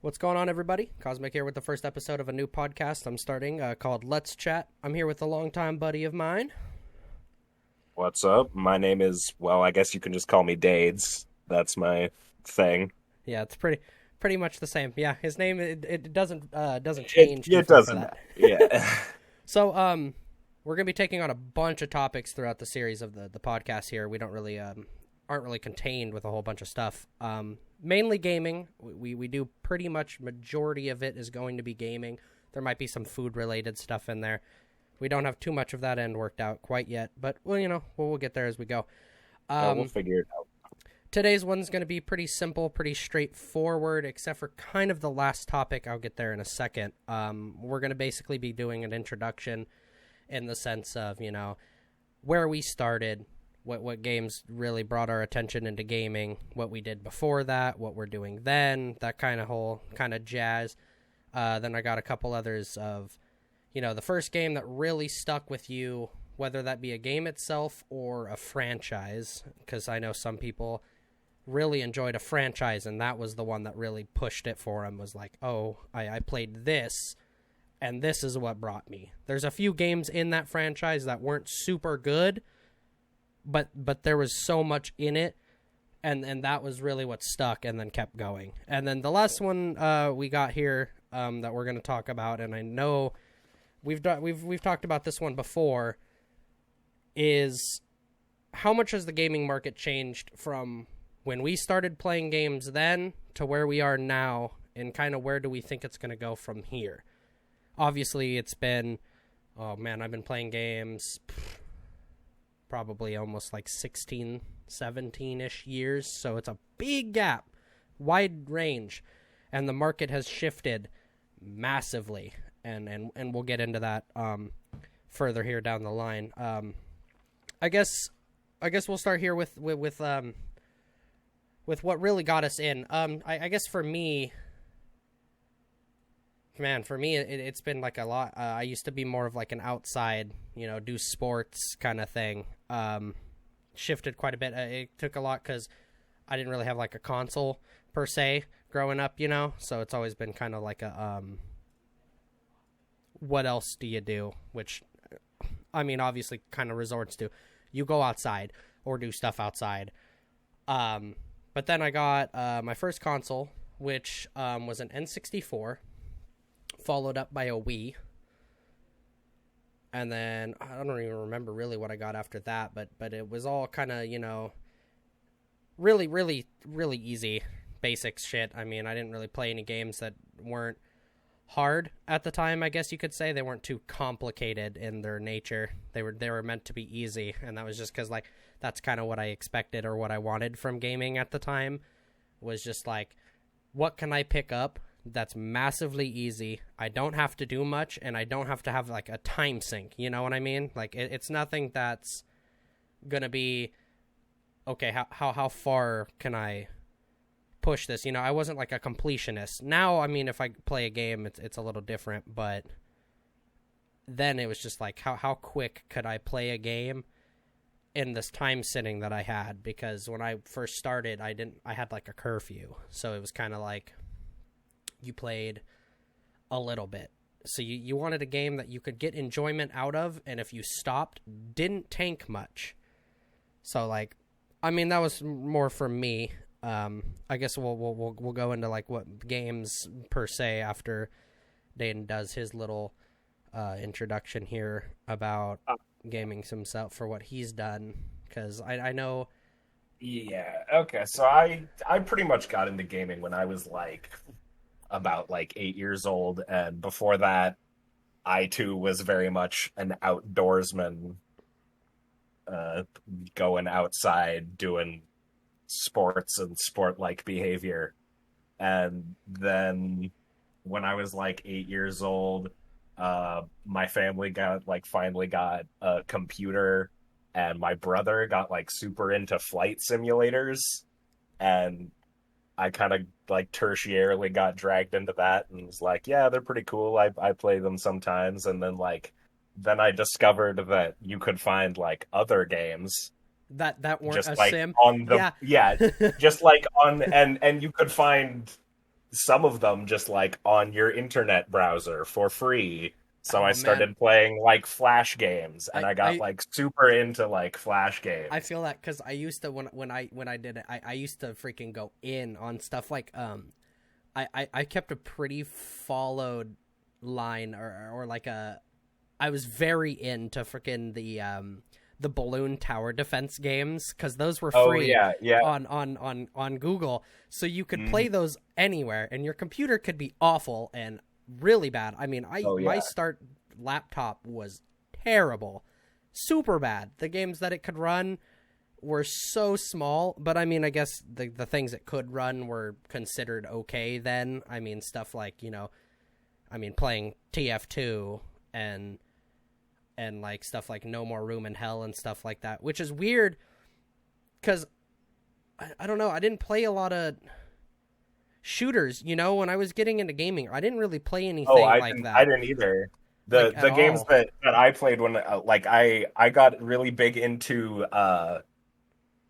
What's going on, everybody? Cosmic here with the first episode of a new podcast I'm starting called Let's Chat. I'm here with a longtime buddy of mine. What's up? My name is, well, I guess you can just call me Dades. That's my thing. Yeah, it's pretty much the same. Yeah, his name it doesn't change. It doesn't. Yeah. So we're gonna be taking on a bunch of topics throughout the series of the podcast here. We don't really aren't really contained with a whole bunch of stuff. Mainly gaming. We do pretty much majority of it is going to be gaming. There might be some food related stuff in there. We don't have too much of that end worked out quite yet, but we'll get there as we go. We'll figure it out. Today's one's going to be pretty simple, pretty straightforward, except for kind of the last topic. I'll get there in a second. We're going to basically be doing an introduction in the sense of, where we started, what games really brought our attention into gaming, what we did before that, what we're doing then, that kind of jazz. Then I got a couple others of, the first game that really stuck with you, whether that be a game itself or a franchise, because I know some people really enjoyed a franchise, and that was the one that really pushed it for them, was like, oh, I played this, and this is what brought me. There's a few games in that franchise that weren't super good, but there was so much in it, and that was really what stuck and then kept going. And then the last one we got here that we're going to talk about, and I know we've talked about this one before, is how much has the gaming market changed from when we started playing games then to where we are now, and kind of where do we think it's going to go from here? Obviously, it's been, oh man, I've been playing games probably almost like 16, 17-ish years, so it's a big gap, wide range, and the market has shifted massively, and we'll get into that further here down the line. I guess we'll start here with what really got us in. I guess for me, it's been like a lot. I used to be more of like an outside, do sports kind of thing. Shifted quite a bit. It took a lot because I didn't really have like a console per se growing up, so it's always been kind of like a what else do you do? Which, I mean, obviously kind of resorts to you go outside or do stuff outside. But then I got my first console, which was an N64, followed up by a Wii. And then I don't even remember really what I got after that, but it was all kind of, really, really, really easy, basic shit. I mean, I didn't really play any games that weren't hard at the time, I guess you could say. They weren't too complicated in their nature. They were meant to be easy, and that was just because, like, that's kind of what I expected or what I wanted from gaming at the time, was just like, what can I pick up that's massively easy? I don't have to do much, and I don't have to have like a time sink, you know what I mean? Like, it's nothing that's gonna be, okay, how far can I push this? I wasn't like a completionist. Now, I mean, if I play a game, it's a little different, but then it was just like, how quick could I play a game in this time sitting that I had? Because when I first started, I had like a curfew, so it was kind of like you played a little bit. So you wanted a game that you could get enjoyment out of, and if you stopped, didn't tank much. So, like, I mean, that was more for me. I guess we'll go into like what games per se after Daidan does his little introduction here about gaming himself for what he's done, because I know. Yeah, okay, so I pretty much got into gaming when I was like about like 8 years old, and before that I too was very much an outdoorsman, going outside, doing sports and sport-like behavior. And then when I was like 8 years old, my family finally got a computer, and my brother got like super into flight simulators, and I kind of like tertiarily got dragged into that and was like, yeah, they're pretty cool. I play them sometimes. And then I discovered that you could find like other games that weren't just a like sim on the just like on and you could find some of them just like on your internet browser for free. So I Oh man, started playing like Flash games, and I I got I like super into like Flash I games. feel that because I used to when I did it, I used to freaking go in on stuff like I kept a pretty followed line or like a I was very into freaking the balloon tower defense games because those were Oh free yeah, yeah. on Google, so you could Hmm. play those anywhere, and your computer could be awful and really bad. I mean, I Oh my yeah. start laptop was terrible, super bad. The games that it could run were so small, but I mean, I guess the things it could run were considered okay then. I mean, stuff like, I mean, playing TF2 and like stuff like No More Room in Hell and stuff like that, which is weird because I don't know, I didn't play a lot of shooters, when I was getting into gaming. I didn't really play Oh, anything like I that, didn't either. like at The games all. that I played when like I got really big into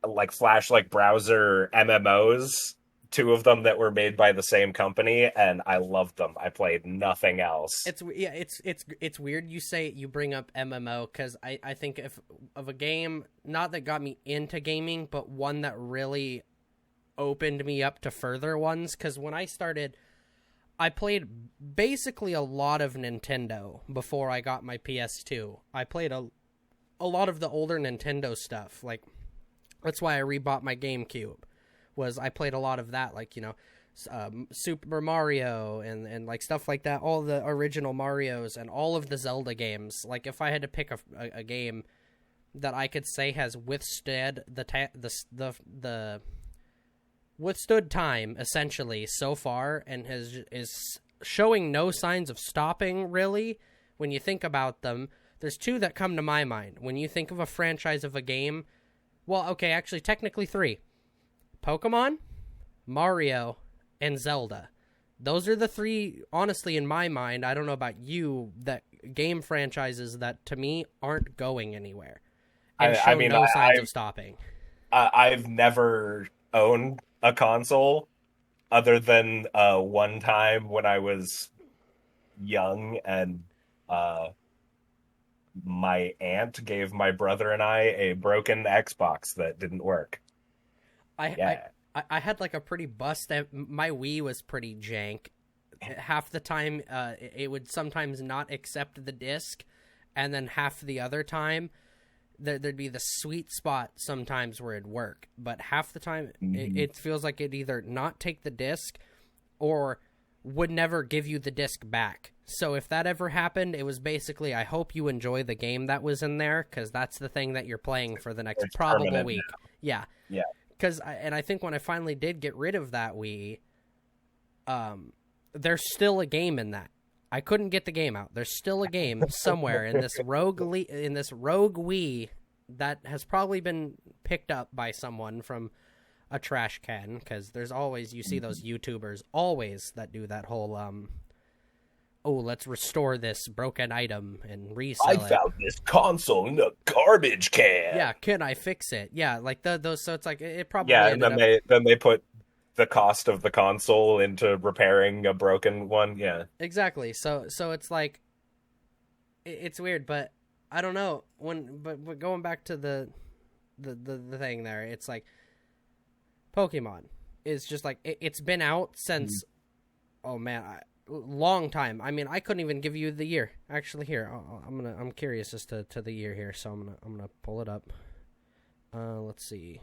like Flash like browser MMOs, two of them that were made by the same company, and I loved them. I played nothing else. It's weird you say you bring up MMO because I think if of a game not that got me into gaming, but one that really opened me up to further ones. Because when I started, I played basically a lot of Nintendo before I got my PS2. I played a lot of the older Nintendo stuff. Like that's why I rebought my GameCube. Was I played a lot of that, like Super Mario and like stuff like that, all the original Marios and all of the Zelda games. Like if I had to pick a game that I could say has withstood the withstood time essentially so far and is showing no signs of stopping really, when you think about them, there's two that come to my mind when you think of a franchise of a game. Well, okay, actually technically three: Pokemon, Mario, and Zelda. Those are the three, honestly, in my mind. I don't know about you, that game franchises that to me aren't going anywhere and I show mean no signs of stopping. I've never owned a console other than one time when I was young, and uh, my aunt gave my brother and I a broken Xbox that didn't work. I I Yeah. I had like a pretty my Wii was pretty jank. Half the time, it would sometimes not accept the disc, and then half the other time, there'd be the sweet spot sometimes where it'd work. But half the time, Mhm. it feels like it'd either not take the disc, or would never give you the disc back. So if that ever happened, it was basically, I hope you enjoy the game that was in there, because that's the thing that you're playing for the next It's probable permanent week. now. Yeah, Yeah. because I think when I finally did get rid of that Wii, there's still a game in that. I couldn't get the game out. There's still a game somewhere in this rogue Wii that has probably been picked up by someone from a trash can, because there's always, you see those YouTubers always that do that whole oh, let's restore this broken item and I resell it. found this console in a garbage can. Yeah, can I fix it? Yeah, like those. So it's like it probably Yeah, and ended then up. they put the cost of the console into repairing a broken one. Yeah. Exactly. So it's like it's weird, but I don't know but going back to the thing there, it's like Pokemon is just like it's been out since oh man, long time. I mean, I couldn't even give you the year. Actually, here I'm curious as to the year here, so I'm gonna pull it up. Let's see.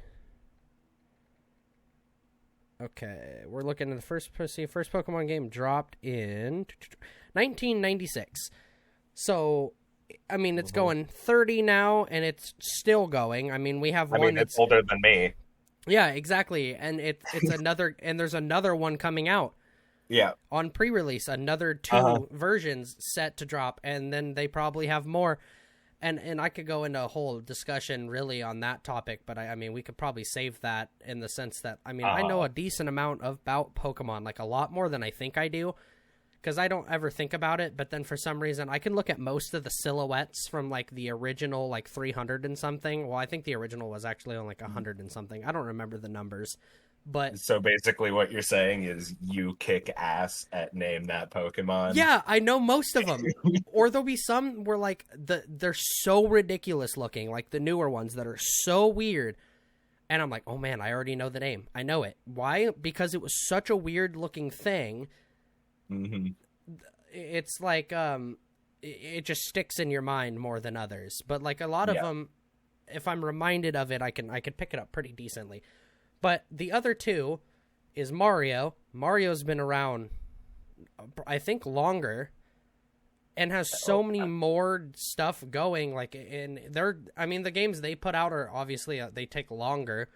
Okay, we're looking at the first Pokemon game dropped in 1996. So, I mean, it's going 30 now, and it's still going. I mean, we have I one mean, that's it's older than me. yeah, exactly, and it's another, and there's another one coming out Yeah. on pre-release. Another two Uh-huh. versions set to drop, and then they probably have more. And I could go into a whole discussion really on that topic, but I mean, we could probably save that in the sense that, I mean, I know a decent amount about Pokemon, like a lot more than I think I do, because I don't ever think about it, but then for some reason, I can look at most of the silhouettes from, like, the original, like, 300 and something. Well, I think the original was actually on, like, 100 and something. I don't remember the numbers. But So basically what you're saying is you kick ass at name that Pokemon. yeah, I know most of them. Or there'll be some where like they're so ridiculous looking, like the newer ones that are so weird. And I'm like, oh man, I already know the name. I know it. Why? Because it was such a weird looking thing. Mm-hmm. It's like it just sticks in your mind more than others. But like a lot of them, if I'm reminded of it, I can pick it up pretty decently. But the other two is Mario. Mario's been around, I think, longer, and has so many more stuff going. Like, the games they put out are obviously they take longer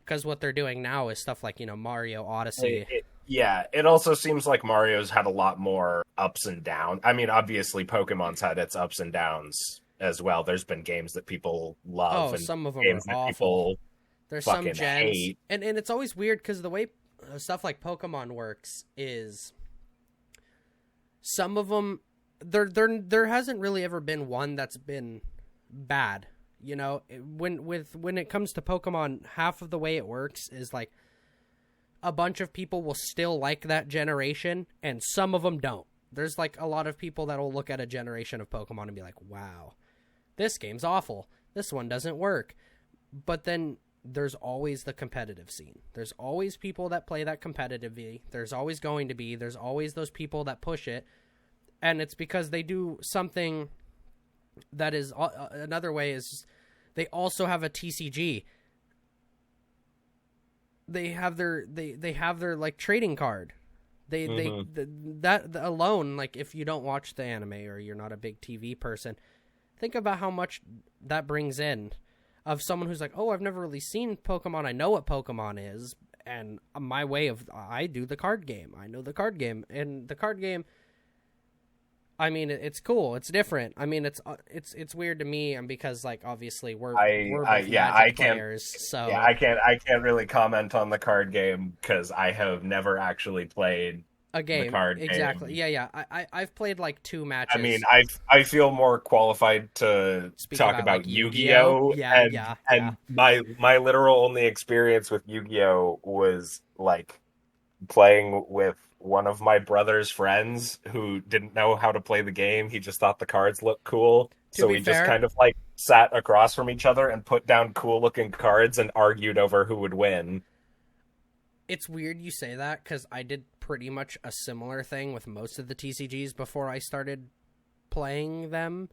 because what they're doing now is stuff like Mario Odyssey. It also seems like Mario's had a lot more ups and downs. I mean, obviously, Pokemon's had its ups and downs as well. There's been games that people love, and some of them games are that awful. People There's some gens, hate. and it's always weird because the way stuff like Pokemon works is some of them there hasn't really ever been one that's been bad. When it comes to Pokemon, half of the way it works is like a bunch of people will still like that generation, and some of them don't. There's like a lot of people that will look at a generation of Pokemon and be like, "Wow, this game's awful. This one doesn't work." But then there's always the competitive scene. There's always people that play that competitively. There's always going to be. There's always those people that push it. And it's because they do something that is another way is they also have a TCG. They have their like trading card. That alone, like if you don't watch the anime or you're not a big TV person, think about how much that brings in of someone who's like, oh, I've never really seen Pokemon. I know what Pokemon is, and I do the card game. I know the card game, and the card game. I mean, it's cool. It's different. I mean, it's weird to me, and because like obviously we're both Magic players, so I can't really comment on the card game because I have never actually played a game. The card exactly. game. Yeah. I've played like 2 matches. I mean, I feel more qualified to talk about like Yu-Gi-Oh. And my literal only experience with Yu-Gi-Oh was like playing with one of my brother's friends who didn't know how to play the game. He just thought the cards looked cool. So we just kind of like sat across from each other and put down cool looking cards and argued over who would win. It's weird you say that because I did pretty much a similar thing with most of the TCGs before I started playing them.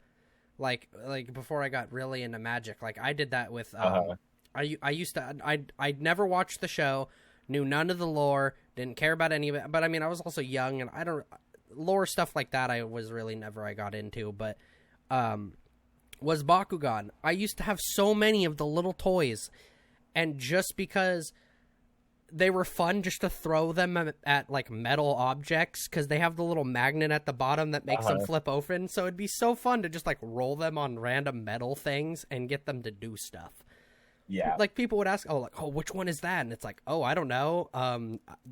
Like before I got really into Magic. Like I did that with I never watched the show, knew none of the lore, didn't care about any of it. But I mean, I was also young, and lore stuff like that I was really never I got into. But was Bakugan. I used to have so many of the little toys, and just because they were fun just to throw them at like metal objects because they have the little magnet at the bottom that makes them flip open. So it'd be so fun to just like roll them on random metal things and get them to do stuff. Yeah. Like people would ask, oh, which one is that? And it's like, oh, I don't know.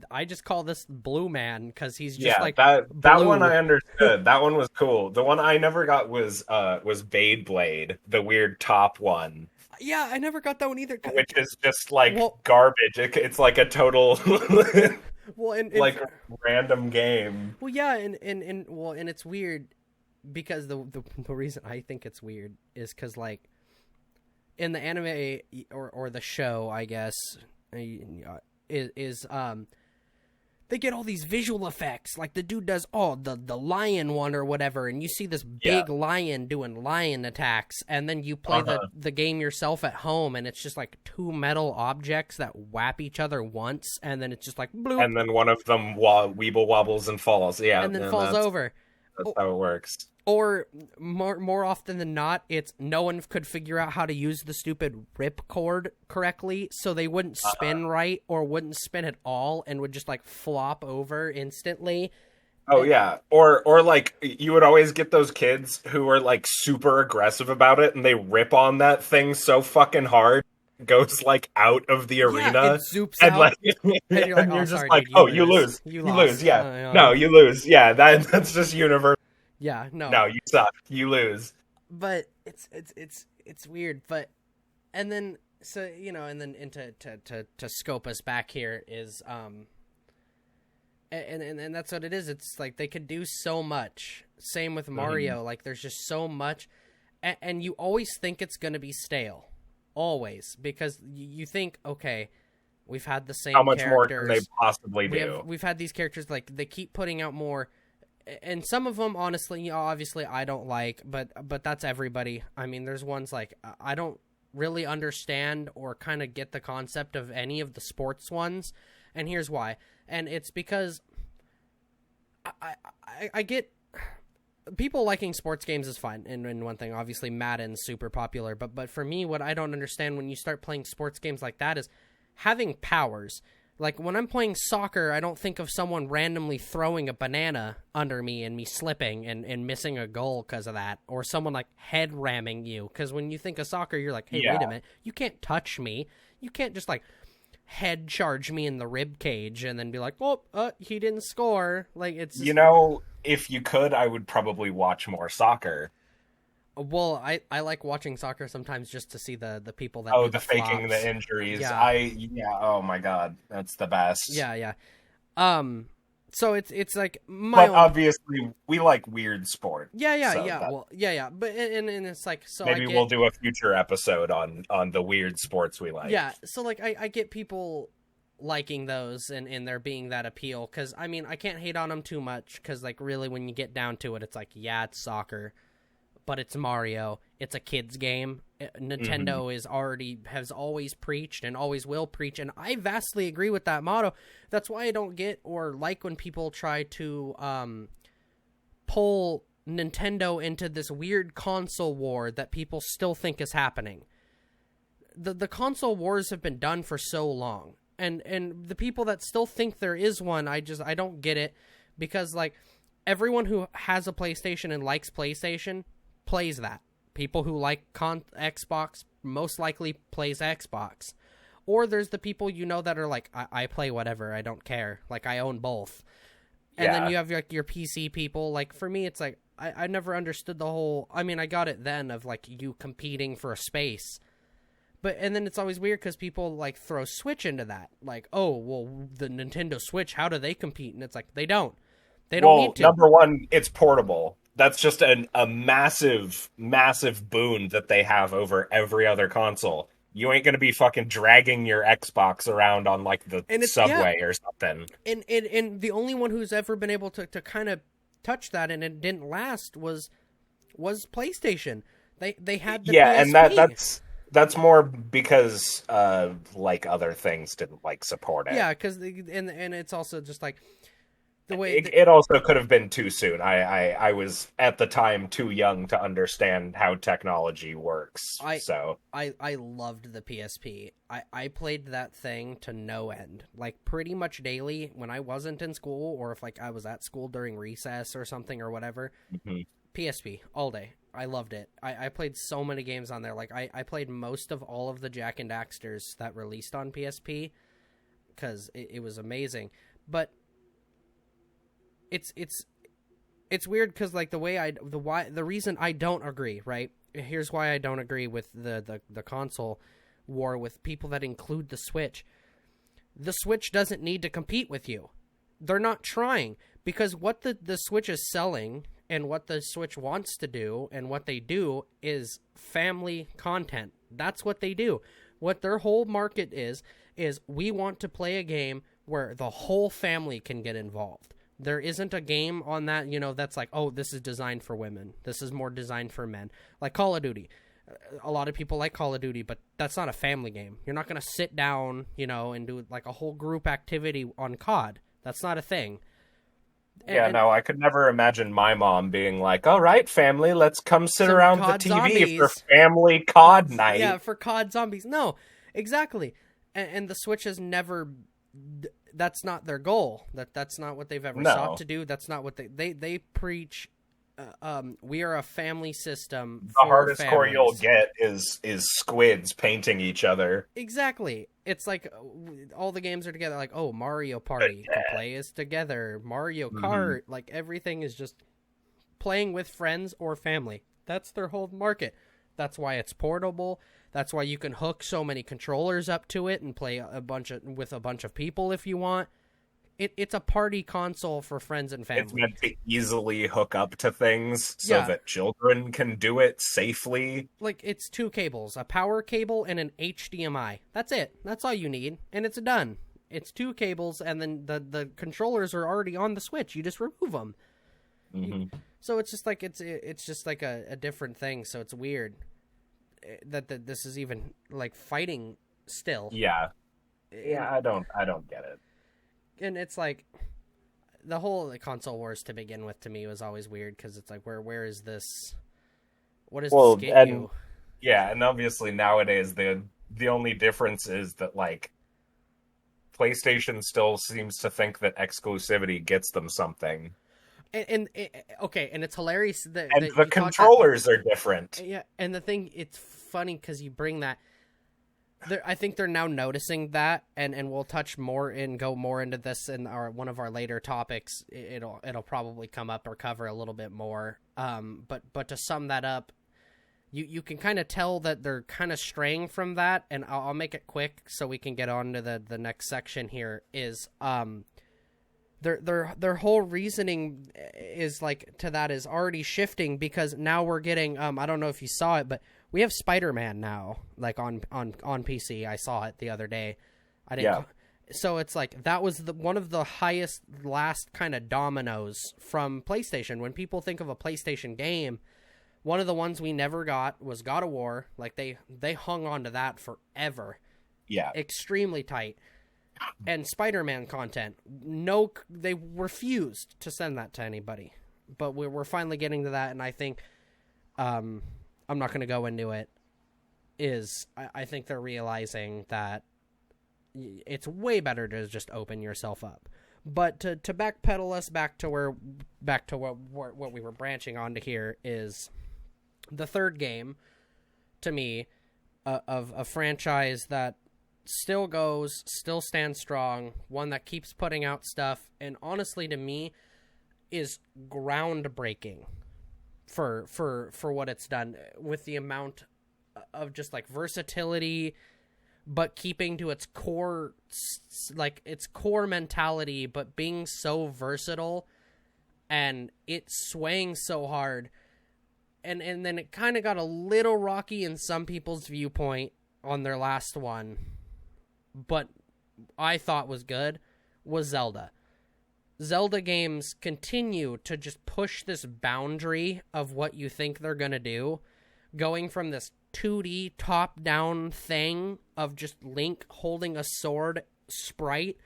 I just call this Blue Man because he's just like that one I understood. That one was cool. The one I never got was Beyblade, the weird top one. Yeah, I never got that one either. Which is just like garbage. It's like a total like random game. Well, yeah, and it's weird because the reason I think it's weird is because like in the anime or the show, I guess, is they get all these visual effects. Like the dude does the lion one or whatever, and you see this big lion doing lion attacks, and then you play the game yourself at home, and it's just like 2 metal objects that whap each other once, and then it's just like bloop. And then one of them weeble wobbles and falls. Yeah, and then falls over. That's how it works. Or more often than not, it's no one could figure out how to use the stupid rip cord correctly, so they wouldn't spin right or wouldn't spin at all and would just like flop over instantly. Oh yeah, or like you would always get those kids who are like super aggressive about it and they rip on that thing so fucking hard it goes like out of the arena. It zoops and out. Like, and you're, like, you're just sorry, like, dude, you lose. You lose. Yeah. No, you lose. Yeah, that's just universal. Yeah, no. No, you suck. You lose. But it's weird. But and then So, you know, and then to scope us back here is and that's what it is. It's like they could do so much. Same with Mario. Like there's just so much, and you always think it's going to be stale, always, because you think, okay, we've had the same. How much characters. more can they possibly do? We've had these characters, like they keep putting out more, and some of them, honestly, you know, obviously I don't like, but that's everybody. I mean, there's ones like I don't really understand or kind of get the concept of any of the sports ones, and here's why. And it's because I get people liking sports games is fine. And one thing, obviously Madden's super popular. But for me, what I don't understand when you start playing sports games like that is having powers. Like when I'm playing soccer, I don't think of someone randomly throwing a banana under me and me slipping and missing a goal because of that. Or someone like head ramming you. Because when you think of soccer, you're like, hey, wait a minute. You can't touch me. You can't just like head charge me in the rib cage and then be like, oh, he didn't score. Like it's just... You know, if you could, I would probably watch more soccer. Well, I like watching soccer sometimes just to see the people that the faking the injuries. Yeah. Oh my god, that's the best. Yeah. So it's like but obviously we like weird sport. Yeah. Well, yeah. But and it's like, so maybe we'll do a future episode on the weird sports we like. Yeah. So like I get people liking those and there being that appeal, because I mean I can't hate on them too much, because like really when you get down to it, it's like, yeah, it's soccer, but it's Mario. It's a kid's game. Nintendo has always preached and always will preach, and I vastly agree with that motto. That's why I don't get or like when people try to pull Nintendo into this weird console war that people still think is happening. The console wars have been done for so long, and the people that still think there is one, I don't get it, because like everyone who has a PlayStation and likes PlayStation plays that. People who like Xbox most likely plays Xbox. Or there's the people you know that are like, I play whatever, I don't care. Like, I own both. And then you have like your PC people. Like, for me, it's like, I never understood the whole... I mean, I got it then of like you competing for a space. And then it's always weird because people like throw Switch into that. Like, oh, well, the Nintendo Switch, how do they compete? And it's like, they don't. They don't need to. Number one, it's portable. That's just a massive, massive boon that they have over every other console. You ain't gonna be fucking dragging your Xbox around on like the subway or something. And the only one who's ever been able to kind of touch that and it didn't last was PlayStation. They had the PSP. And that's more because like other things didn't like support it. Yeah, because and it's also just like the way it also could have been too soon. I was at the time too young to understand how technology works. I loved the PSP. I played that thing to no end, like pretty much daily when I wasn't in school, or if like I was at school during recess or something or whatever. PSP all day. I loved it. I played so many games on there. Like I played most of all of the Jak and Daxters that released on PSP because it was amazing. But it's weird because like the reason I don't agree, right? Here's why I don't agree with the console war with people that include the Switch. The Switch doesn't need to compete with you. They're not trying, because what the Switch is selling and what the Switch wants to do and what they do is family content. That's what they do. What their whole market is we want to play a game where the whole family can get involved. There isn't a game on that, that's like, oh, this is designed for women. This is more designed for men. Like Call of Duty. A lot of people like Call of Duty, but that's not a family game. You're not going to sit down, and do like a whole group activity on COD. That's not a thing. I could never imagine my mom being like, all right, family, let's come sit around the TV zombies. For family COD night. Yeah, for COD zombies. No, exactly. And the Switch has never... That's not their goal. That's not what they've ever sought to do. That's not what they preach. We are a family system. The hardest families. Core you'll get is squids painting each other. Exactly. It's like all the games are together. Like, oh, Mario Party, you can play is together. Mario Kart, like everything is just playing with friends or family. That's their whole market. That's why it's portable. That's why you can hook so many controllers up to it and play with a bunch of people if you want. It's a party console for friends and family. It's meant to easily hook up to things so that children can do it safely. Like, it's 2 cables, a power cable and an HDMI. That's it. That's all you need, and it's done. It's 2 cables, and then the controllers are already on the Switch. You just remove them. Mm-hmm. So it's just like it's just like a different thing. So it's weird that this is even like fighting still. Yeah, I don't get it. And it's like the whole console wars to begin with to me was always weird because it's like where is this? What does this get you? Yeah, and obviously nowadays the only difference is that like PlayStation still seems to think that exclusivity gets them something. And okay, and it's hilarious that the controllers are different. Yeah, and the thing, it's funny because you bring that. I think they're now noticing that, and we'll touch more and go more into this in one of our later topics. It'll probably come up or cover a little bit more. But to sum that up, you can kind of tell that they're kind of straying from that, and I'll make it quick so we can get on to the next section here. Is their whole reasoning is like to that is already shifting because now we're getting I don't know if you saw it, but we have Spider-Man now, like on PC. I saw it the other day. I didn't. Yeah. So it's like that was one of the highest last kind of dominoes from PlayStation. When people think of a PlayStation game, one of the ones we never got was God of War. Like they hung on to that forever. Yeah. Extremely tight. And Spider-Man content. No, they refused to send that to anybody. But we're finally getting to that, and I think I'm not going to go into it, I think they're realizing that it's way better to just open yourself up. But to backpedal us back to what we were branching onto here is the third game, to me, of a franchise that still stands strong, one that keeps putting out stuff, and honestly to me is groundbreaking for what it's done with the amount of just like versatility, but keeping to its core mentality, but being so versatile, and it's swaying so hard, and then it kind of got a little rocky in some people's viewpoint on their last one, but I thought was good, was Zelda. Zelda games continue to just push this boundary of what you think they're going to do, going from this 2D top-down thing of just Link holding a sword sprite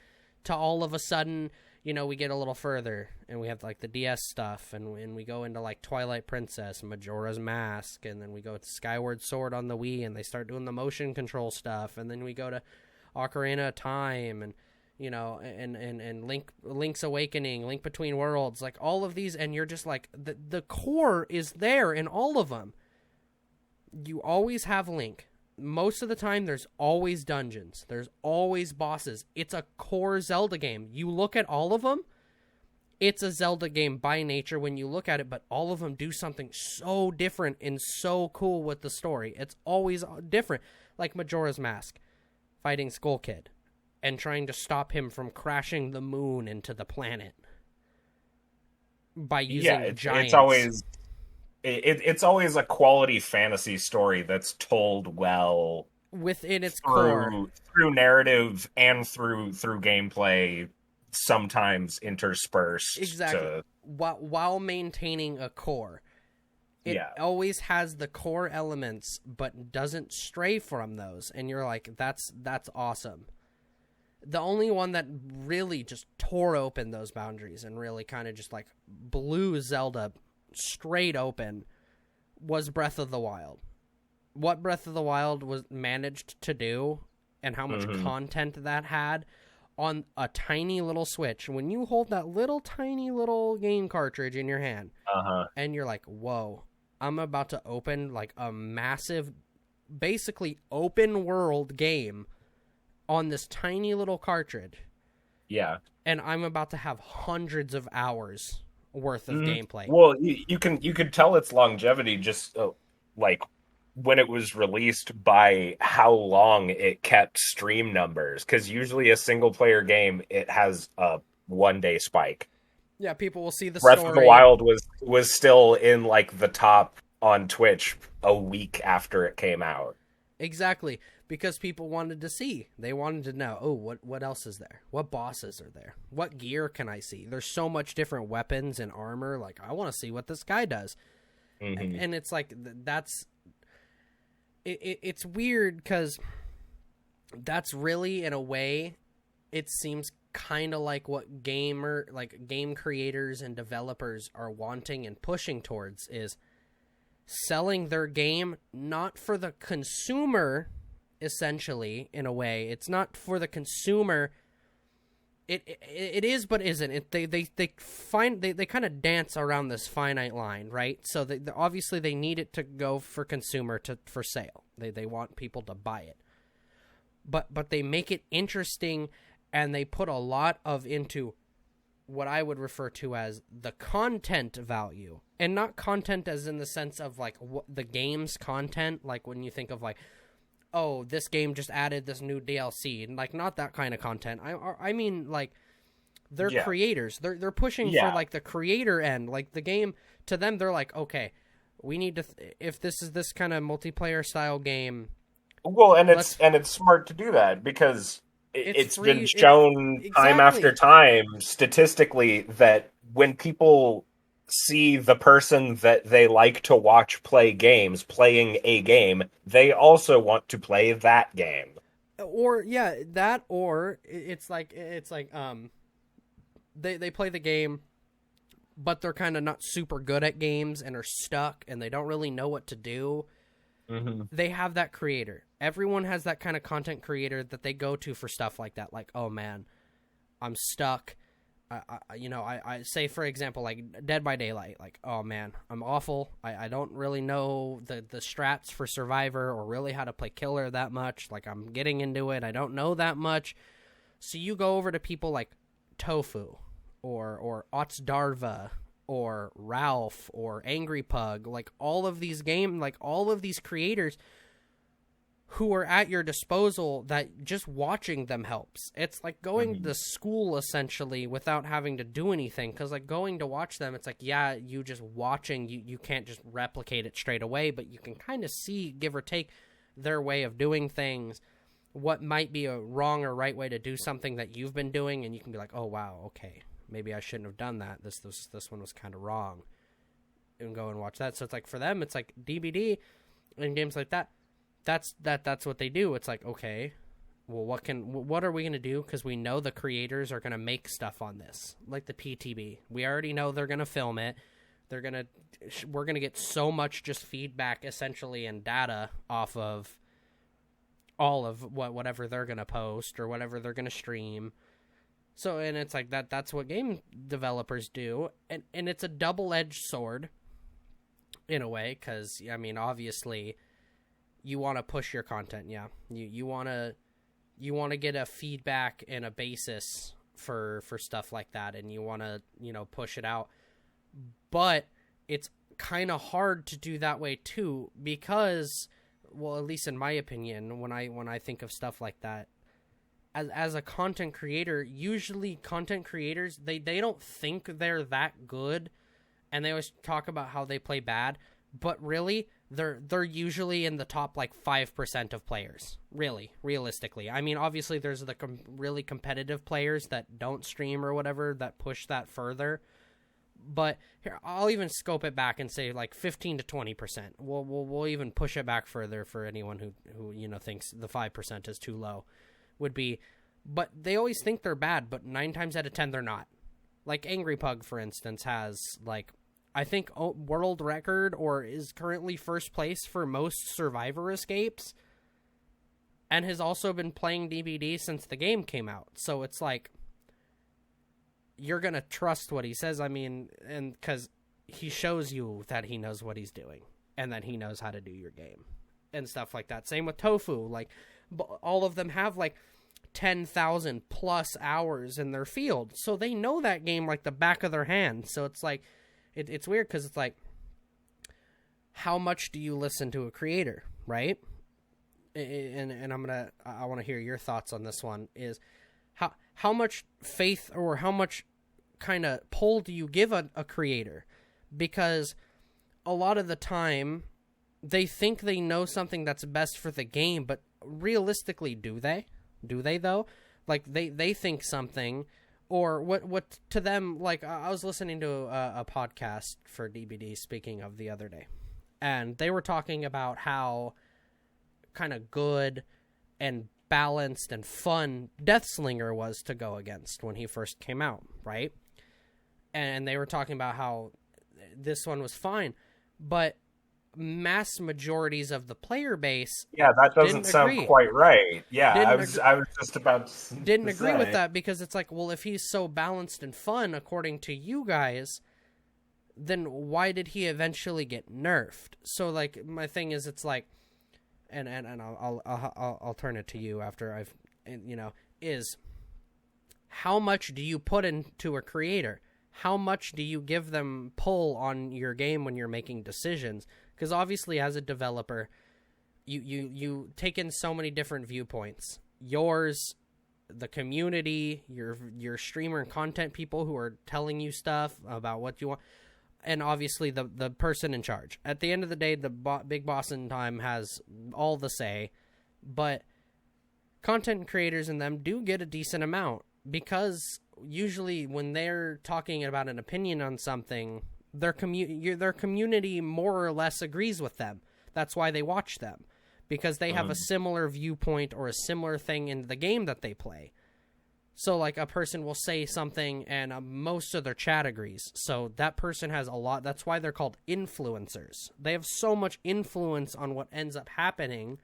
to all of a sudden, we get a little further and we have like the DS stuff, and we go into like Twilight Princess, Majora's Mask, and then we go to Skyward Sword on the Wii and they start doing the motion control stuff, and then we go to Ocarina of Time and and Link's Awakening, Link Between Worlds, like all of these, and you're just like, the core is there in all of them. You always have Link. Most of the time, there's always dungeons. There's always bosses. It's a core Zelda game. You look at all of them, it's a Zelda game by nature when you look at it, but all of them do something so different and so cool with the story. It's always different. Like Majora's Mask, fighting Skull Kid and trying to stop him from crashing the moon into the planet by using giants. It's always a quality fantasy story that's told well within its core, through narrative and through gameplay, sometimes interspersed. Exactly. While maintaining a core. It always has the core elements, but doesn't stray from those. And you're like, that's awesome. The only one that really just tore open those boundaries and really kind of just like blew Zelda straight open was Breath of the Wild. What Breath of the Wild was managed to do and how much content that had on a tiny little Switch. When you hold that little tiny little game cartridge in your hand and you're like, whoa, I'm about to open like a massive, basically open world game on this tiny little cartridge. Yeah. And I'm about to have hundreds of hours worth of gameplay. Well, you can tell its longevity just like when it was released by how long it kept stream numbers, because usually a single player game, it has a 1 day spike. Yeah, people will see the Breath of the story. Wild was still in like the top on Twitch a week after it came out. Exactly, because people wanted to see. They wanted to know, oh, what else is there? What bosses are there? What gear can I see? There's so much different weapons and armor. Like, I want to see what this guy does. Mm-hmm. And it's like, that's... It's weird, because that's really, in a way, it seems kind of like what game creators and developers are wanting and pushing towards, is selling their game not for the consumer, essentially, in a way. It's not for the consumer. It is, but isn't. They kind of dance around this finite line, right? So obviously they need it to go for consumer for sale. They want people to buy it. But they make it interesting, and they put a lot into what I would refer to as the content value, and not content as in the sense of like the game's content, like when you think of like, oh, this game just added this new DLC, and like not that kind of content. I mean like they're creators. They're pushing for like the creator end, like the game to them. They're like, okay, we need to if this is this kind of multiplayer style game. Well, and it's smart to do that, because it's been shown time after time statistically that when people see the person that they like to watch play games playing a game, they also want to play that game. Or that, or it's like they play the game, but they're kind of not super good at games and are stuck and they don't really know what to do. Mm-hmm. They have that creator. Everyone has that kind of content creator that they go to for stuff like that. Like, oh man, I'm stuck. I say, for example, like Dead by Daylight. Like, oh man, I'm awful. I don't really know the strats for Survivor or really how to play Killer that much. Like, I'm getting into it. I don't know that much. So you go over to people like Tofu or Otsdarva or Ralph or Angry Pug, like all of these creators who are at your disposal, that just watching them helps. It's like going to school, essentially, without having to do anything. Because, like, going to watch them, it's like, yeah, you just watching, you can't just replicate it straight away, but you can kind of see, give or take, their way of doing things, what might be a wrong or right way to do something that you've been doing, and you can be like, oh, wow, okay, maybe I shouldn't have done that. This one was kind of wrong. And go and watch that. So it's like, for them, it's like DBD and games like that. That's what they do. It's like, okay, well, what are we going to do? Because we know the creators are going to make stuff on this, like the PTB. We already know they're going to film it. We're going to get so much just feedback, essentially, and data off of all of whatever they're going to post or whatever they're going to stream. So, and it's like that's what game developers do. And it's a double-edged sword in a way, because, I mean, obviously, you want to push your content, yeah. You want to get a feedback and a basis for stuff like that, and you want to, push it out. But it's kind of hard to do that way too, because, well, at least in my opinion, when I think of stuff like that, as a content creator, usually content creators, they don't think they're that good, and they always talk about how they play bad, but really, they're usually in the top, like, 5% of players, really, realistically. I mean, obviously, there's the really competitive players that don't stream or whatever that push that further. But here, I'll even scope it back and say, like, 15 to 20%. We'll even push it back further for anyone who thinks the 5% is too low. Would be, but they always think they're bad, but 9 times out of 10 they're not. Like Angry Pug, for instance, has, like, I think world record, or is currently first place for most Survivor escapes, and has also been playing DBD since the game came out. So it's like, you're gonna trust what he says. I mean, and because he shows you that he knows what he's doing and that he knows how to do your game and stuff like that. Same with Tofu. Like, all of them have like 10,000 plus hours in their field, so they know that game like the back of their hand. So it's like, it's weird, because it's like, how much do you listen to a creator, right? And I want to hear your thoughts on this one, is how much faith or how much kind of pull do you give a creator? Because a lot of the time they think they know something that's best for the game, but realistically, do they though? Like they think something, or what to them, like I was listening to a podcast for DBD, speaking of, the other day, and they were talking about how kind of good and balanced and fun Deathslinger was to go against when he first came out, right? And they were talking about how this one was fine, but mass majorities of the player base, that doesn't sound agree. quite right. I was just about to didn't agree say. with that, because it's like, well, if he's so balanced and fun according to you guys, then why did he eventually get nerfed? So like my thing is, it's like, and I'll turn it to you after I've, is how much do you put into a creator? How much do you give them pull on your game when you're making decisions? Because obviously, as a developer, you take in so many different viewpoints. Yours, the community, your streamer and content people who are telling you stuff about what you want, and obviously the person in charge. At the end of the day, the big boss in time has all the say, but content creators and them do get a decent amount, because usually when they're talking about an opinion on something, their community more or less agrees with them. That's why they watch them, because they have a similar viewpoint or a similar thing in the game that they play. So like a person will say something and most of their chat agrees. So that person has a lot. That's why they're called influencers. They have so much influence on what ends up happening.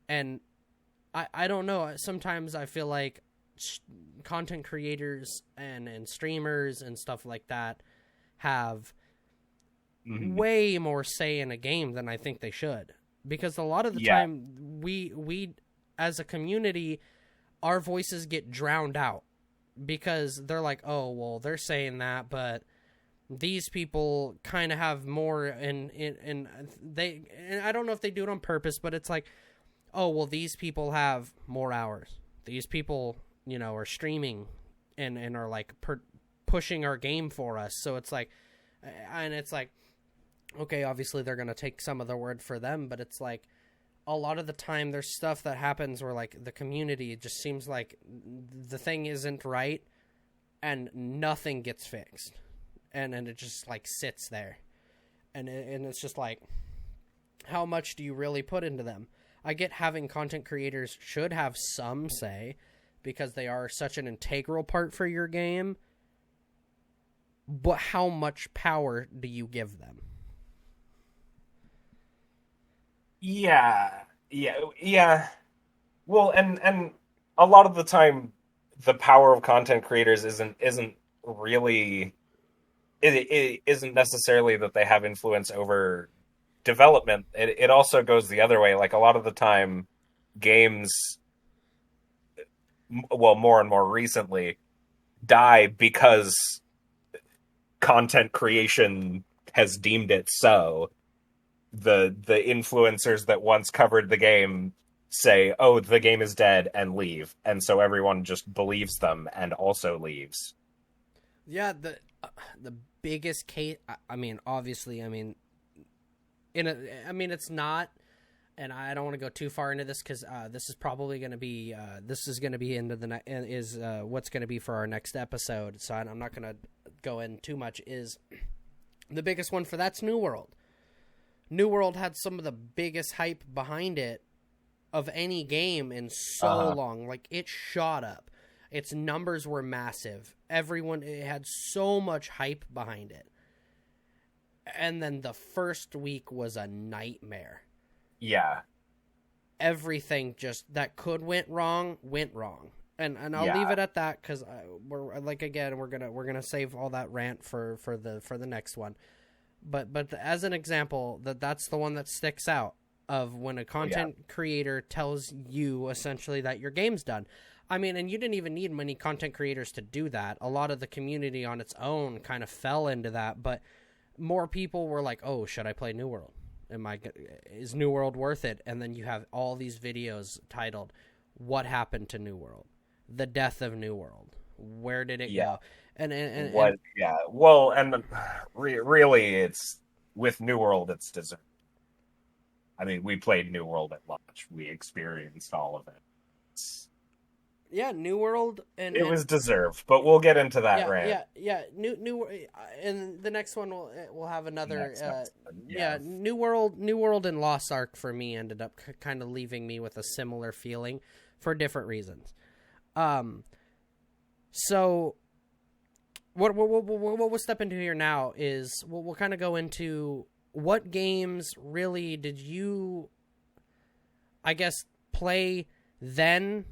And I don't know. Sometimes I feel like content creators and streamers and stuff like that have way more say in a game than I think they should, because a lot of the time we as a community, our voices get drowned out, because they're like, oh well, they're saying that, but these people kind of have more and I don't know if they do it on purpose, but it's like, oh well, these people have more hours, these people are streaming and are like pushing our game for us. So it's like, and it's like, okay, obviously they're going to take some of the word for them, but it's like a lot of the time there's stuff that happens where like the community, it just seems like the thing isn't right and nothing gets fixed. And it just like sits there. And it's just like, how much do you really put into them? I get having content creators should have some say, because they are such an integral part for your game. But how much power do you give them? Yeah. Well, and a lot of the time, the power of content creators isn't really, it isn't necessarily that they have influence over development. It also goes the other way. Like a lot of the time, games, well, more and more recently, die because content creation has deemed it so. The influencers that once covered the game say, oh, the game is dead, and leave. And so everyone just believes them and also leaves. Yeah, the biggest case, obviously, it's not, and I don't want to go too far into this, because this is probably going to be what's going to be for our next episode. So I'm not going to go in too much. Is the biggest one for that's New World. New World had some of the biggest hype behind it of any game in so long. Like, it shot up. Its numbers were massive. It had so much hype behind it. And then the first week was a nightmare. Yeah. Everything that could went wrong. And I'll leave it at that, because we're gonna save all that rant for the next one. But as an example, that's the one that sticks out of when a content creator tells you essentially that your game's done. And you didn't even need many content creators to do that. A lot of the community on its own kind of fell into that, but more people were like, oh, should I play New World? Is New World worth it? And then you have all these videos titled, "What happened to New World? The death of New World. Where did it go?" And what? Yeah. Well, and really, it's with New World, it's deserved. I mean, we played New World at launch. We experienced all of it. yeah, New World, it was deserved, but we'll get into that rant. New, and the next one we'll have another. Yeah. New World, and Lost Ark for me ended up kind of leaving me with a similar feeling for different reasons. So what we'll step into here now is we'll kind of go into what games really did you, I guess, play then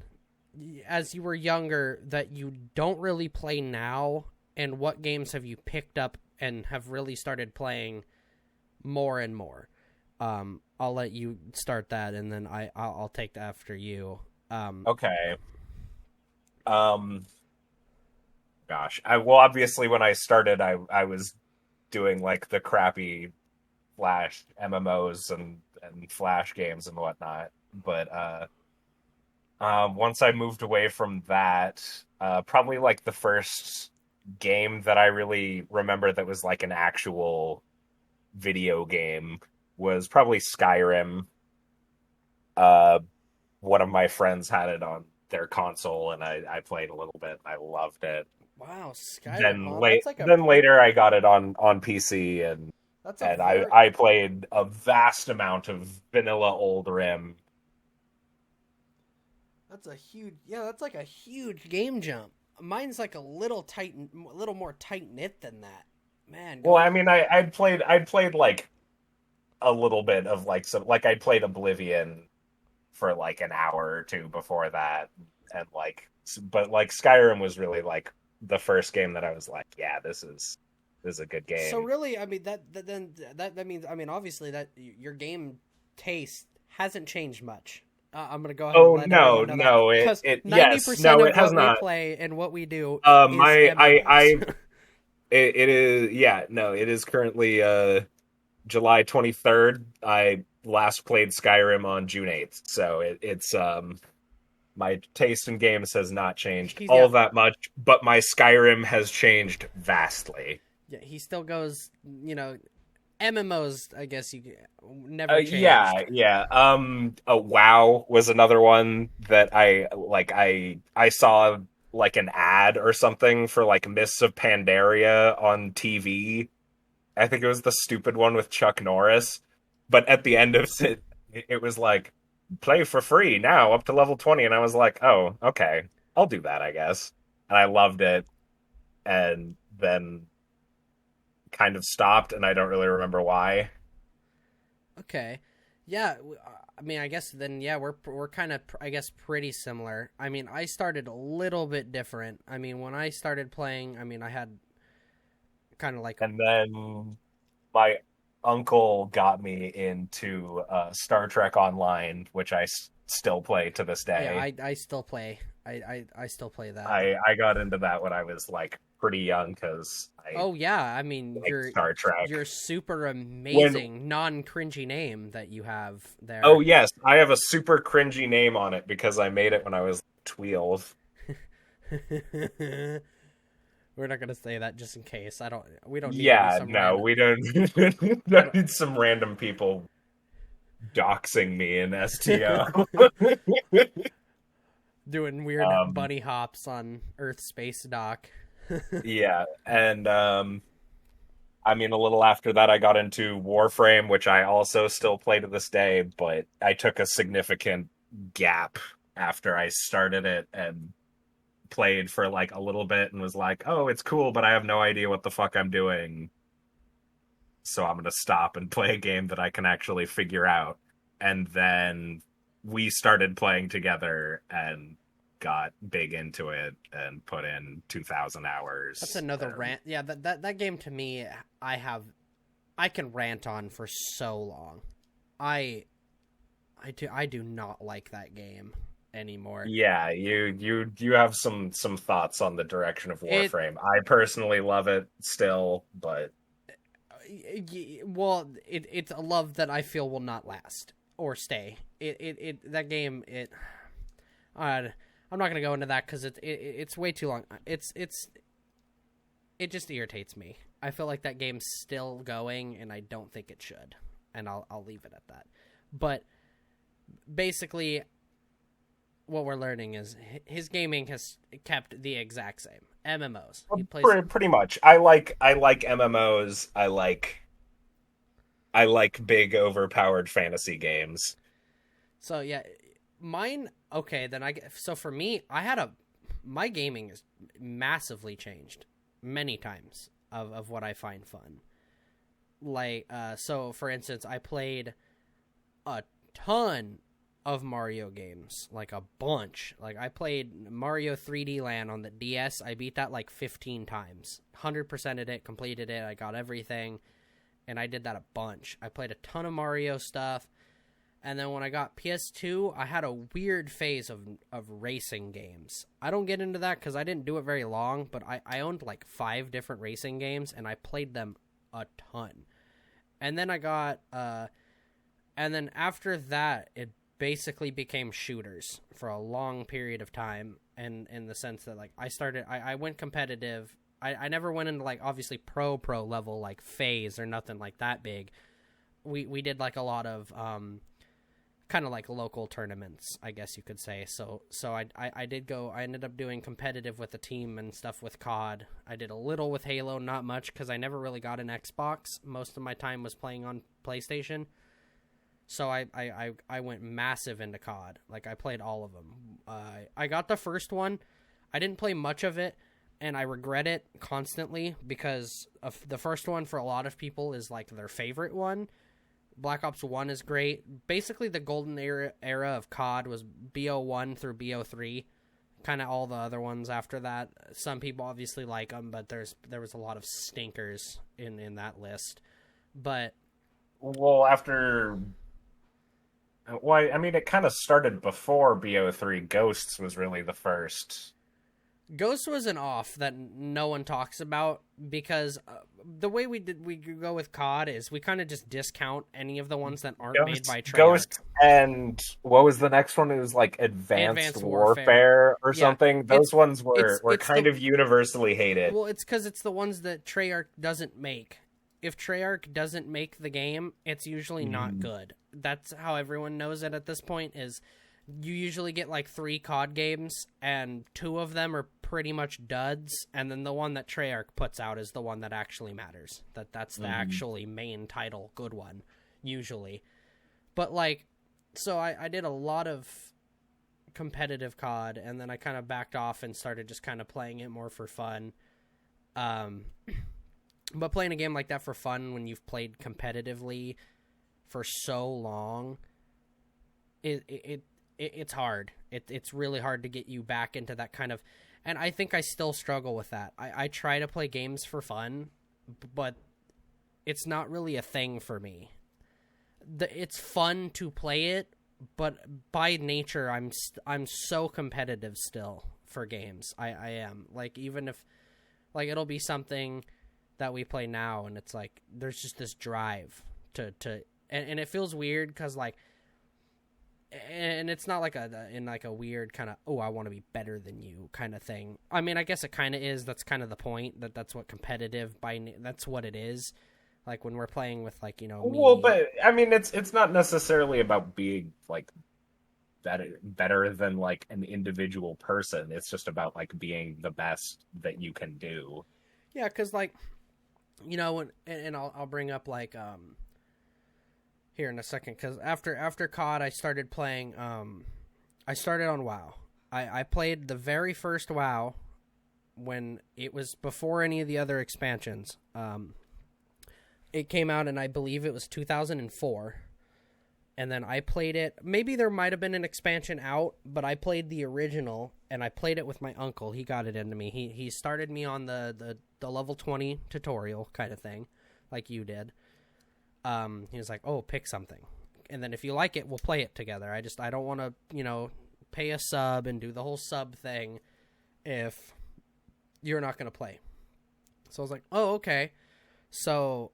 as you were younger that you don't really play now, and what games have you picked up and have really started playing more and more. I'll let you start that, and then I'll take that after you. Okay. Gosh, well, obviously when I started, I was doing like the crappy Flash MMOs and Flash games and whatnot. But once I moved away from that, probably like the first game that I really remember that was like an actual video game was probably Skyrim. One of my friends had it on their console, and I played a little bit. I loved it. Wow, Skyrim. Then later I got it on PC, and I played a vast amount of vanilla Old Rim. That's like a huge game jump. Mine's like a little more tight knit than that. Man. Well, I mean, I'd played like a little bit of like I played Oblivion for like an hour or two before that, and but Skyrim was really like the first game that I was like, yeah, this is a good game. So really, I mean that means, I mean, obviously that your game taste hasn't changed much. I'm gonna go ahead. Oh, and let everyone know it that. yes, 90% no, of it has what not. we play and what we do. It is, yeah, no, it is currently July 23rd. I last played Skyrim on June 8th, so it's my taste in games has not changed that much, but my Skyrim has changed vastly. Yeah, he still goes, MMOs, I guess you never changed. Yeah. WoW was another one that I saw like an ad or something for like Mists of Pandaria on TV. I think it was the stupid one with Chuck Norris, but at the end of it was like, play for free now up to level 20, and I was like, oh, okay, I'll do that, I guess. And I loved it, and then kind of stopped, and I don't really remember why. Okay. Yeah, I mean, I guess then, yeah, we're kind of, I guess, pretty similar. I mean, I started a little bit different. I mean, when I started playing, I mean, I had kind of like... And then my uncle got me into Star Trek Online, which I still play to this day. Yeah, I still play. I still play that. I got into that when I was like pretty young because I mean, you're Star Trek. Your super amazing non-cringy name that you have there. Oh yes, I have a super cringy name on it because I made it when I was 12. We're not gonna say that just in case. We don't need we don't need some random people doxing me in STO. Doing weird bunny hops on Earth Space Dock. Yeah, and I mean, a little after that, I got into Warframe, which I also still play to this day, but I took a significant gap after I started it and played for like a little bit and was like, oh, it's cool, but I have no idea what the fuck I'm doing. So I'm going to stop and play a game that I can actually figure out. And then we started playing together and got big into it and put in 2,000 hours. That's another rant. Yeah, that game to me, I can rant on for so long. I do not like that game anymore. Yeah, you have some thoughts on the direction of Warframe. I personally love it still, but Well, it's a love that I feel will not last or stay. That game, I'm not gonna go into that because it's way too long. It just irritates me. I feel like that game's still going, and I don't think it should. And I'll leave it at that. But basically, what we're learning is his gaming has kept the exact same. MMOs. He plays Pretty much. I like MMOs. I like big overpowered fantasy games. So yeah, mine. Okay, then so for me, my gaming is massively changed many times of what I find fun. Like, so for instance, I played a ton of Mario games, like a bunch. Like, I played Mario 3D Land on the DS. I beat that like 15 times. 100%ed it, completed it. I got everything, and I did that a bunch. I played a ton of Mario stuff. And then when I got PS2, I had a weird phase of racing games. I don't get into that because I didn't do it very long, but I owned like 5 different racing games, and I played them a ton. And then I got, and then after that, it basically became shooters for a long period of time. And in the sense that, like, I went competitive. I never went into, like, obviously pro level, like phase or nothing like that big. We did like a lot of, kind of like local tournaments, I guess you could say. So I ended up doing competitive with the team and stuff with COD. I did a little with Halo, not much, because I never really got an Xbox. Most of my time was playing on PlayStation. So I went massive into COD. Like, I played all of them. I got the first one. I didn't play much of it, and I regret it constantly because of the first one for a lot of people is like their favorite one. Black Ops 1 is great. Basically, the golden era of COD was BO1 through BO3. Kind of all the other ones after that. Some people obviously like them, but there was a lot of stinkers in that list. But Well, I mean, it kind of started before BO3. Ghosts was really the first. Ghost was an off that no one talks about because the way we go with COD is we kind of just discount any of the ones that aren't made by Treyarch. Ghost, and what was the next one? It was like Advanced Warfare or something. Those ones were kind of universally hated. Well, it's because it's the ones that Treyarch doesn't make. If Treyarch doesn't make the game, it's usually not good. That's how everyone knows it at this point is you usually get like 3 COD games, and 2 of them are pretty much duds, and then the one that Treyarch puts out is the one that actually matters. That's the actually main title, good one, usually. But, like, so I did a lot of competitive COD, and then I kind of backed off and started just kind of playing it more for fun. But playing a game like that for fun when you've played competitively for so long, it's hard. It's really hard to get you back into that kind of... And I think I still struggle with that. I try to play games for fun, but it's not really a thing for me. It's fun to play it, but by nature, I'm so competitive still for games. I am. Like, even if... Like, it'll be something that we play now, and it's like, there's just this drive to and it feels weird, because, like... And it's not like a weird kind of, oh, I want to be better than you kind of thing. I mean, I guess it kind of is. That's kind of the point. That's what competitive that's what it is. Like when we're playing with, like, you know, me. Well, but I mean, it's not necessarily about being like better than like an individual person. It's just about like being the best that you can do. Yeah, because, like, you know, and I'll bring up like here in a second, because after COD, I started playing, I started on WoW. I played the very first WoW when it was before any of the other expansions. It came out, and I believe it was 2004, and then I played it. Maybe there might have been an expansion out, but I played the original, and I played it with my uncle. He got it into me. He started me on the level 20 tutorial kind of thing, like you did. He was like, oh, pick something. And then if you like it, we'll play it together. I don't want to, you know, pay a sub and do the whole sub thing if you're not going to play. So I was like, oh, okay. So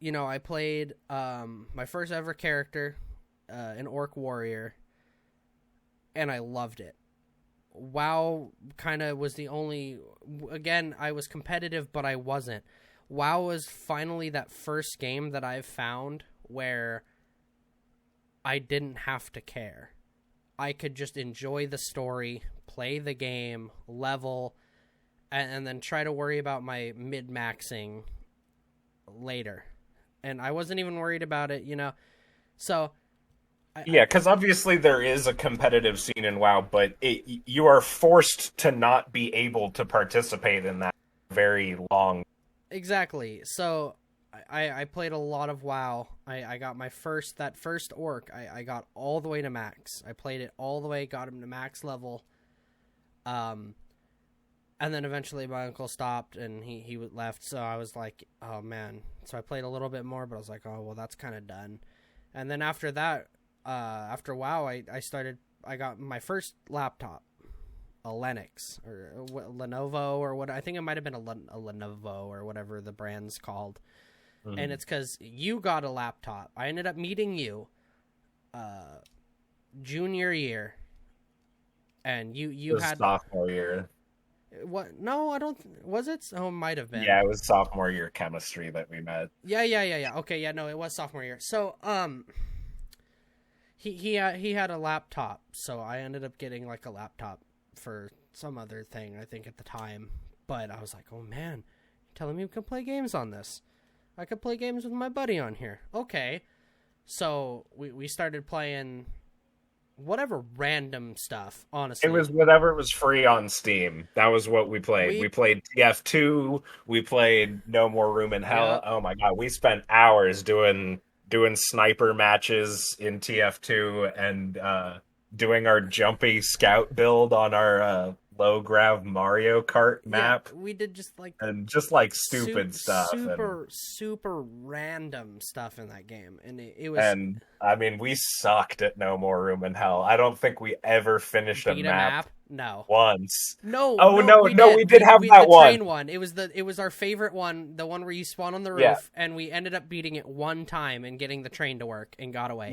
I played my first ever character, an orc warrior, and I loved it. WoW kind of was the only... Again, I was competitive, but I wasn't. WoW was finally that first game that I've found where I didn't have to care. I could just enjoy the story, play the game, level, and then try to worry about my mid-maxing later. And I wasn't even worried about it, So... Yeah, because obviously there is a competitive scene in WoW, but you are forced to not be able to participate in that very long. Exactly. So I played a lot of WoW. I got that first orc. I got all the way to max. I played it all the way, got him to max level. And then eventually my uncle stopped and he left. So I was like, oh man. So I played a little bit more, but I was like, oh well, that's kind of done. And then after that, after WoW, I got my first laptop, a Lennox or Lenovo or what. I think it might have been a Lenovo or whatever the brand's called. Mm-hmm. And it's because you got a laptop. I ended up meeting you, junior year, and you had sophomore year. What? No, I don't. Was it? Oh, it might have been. Yeah, it was sophomore year chemistry that we met. Yeah. Okay, yeah, no, it was sophomore year. So, He had a laptop, so I ended up getting like a laptop for some other thing, I think, at the time. But I was like, oh man, you're telling me we can play games on this? I could play games with my buddy on here. Okay. So we started playing whatever random stuff, honestly. It was whatever was free on Steam. That was what we played. We played TF2. We played No More Room in Hell. Yep. Oh my god, we spent hours doing sniper matches in TF2 and doing our jumpy scout build on our low grav Mario Kart map. Yeah, we did just like stupid stuff, super random stuff in that game, and it was. And I mean, we sucked at No More Room in Hell. I don't think we ever finished a map. No. Once. No. No, we did have that one. The train one. It was our favorite one, the one where you spawn on the roof, and we ended up beating it one time and getting the train to work and got away.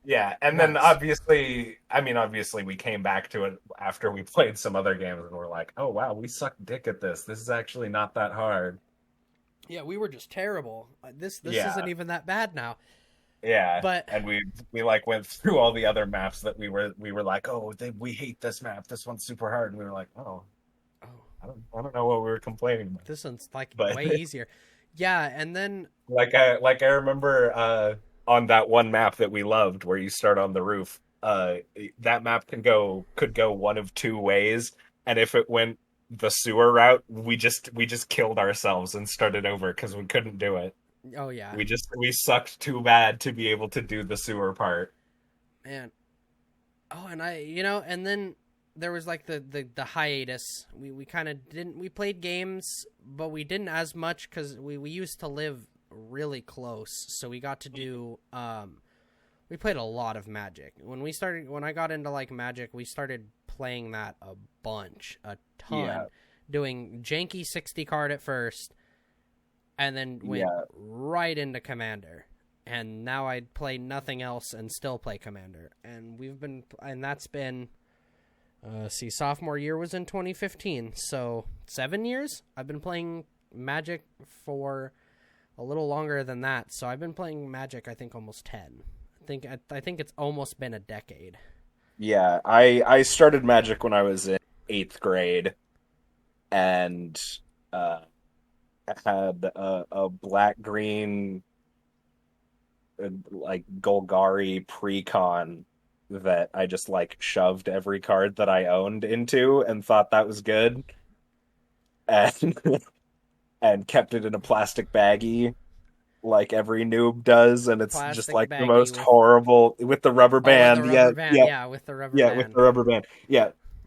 Yeah. And then obviously we came back to it after we played some other games and we're like, oh wow, we suck dick at this. This is actually not that hard. Yeah, we were just terrible. This isn't even that bad now. Yeah, but and we like went through all the other maps that we were like, oh, we hate this map. This one's super hard, and we were like, I don't know what we were complaining about. This one's way easier. Yeah, and then I remember on that one map that we loved, where you start on the roof. That map could go one of two ways, and if it went the sewer route, we just killed ourselves and started over because we couldn't do it. Oh yeah. We sucked too bad to be able to do the sewer part. Man. Oh, and and then there was like the hiatus. We kind of didn't. We played games, but we didn't as much because we used to live really close, so we got to do. We played a lot of Magic. When I got into like Magic, we started playing that a ton, doing janky 60 card at first. And then went right into Commander. And now I play nothing else and still play Commander. And that's been, sophomore year was in 2015. So 7 years? I've been playing Magic for a little longer than that. So I've been playing Magic, I think, almost 10. I think it's almost been a decade. Yeah, I started Magic when I was in 8th grade. And, had a black-green like Golgari pre-con that I just like shoved every card that I owned into and thought that was good, and and kept it in a plastic baggie like every noob does, and it's plastic just like the most horrible with the rubber band. With the rubber band. With the rubber band.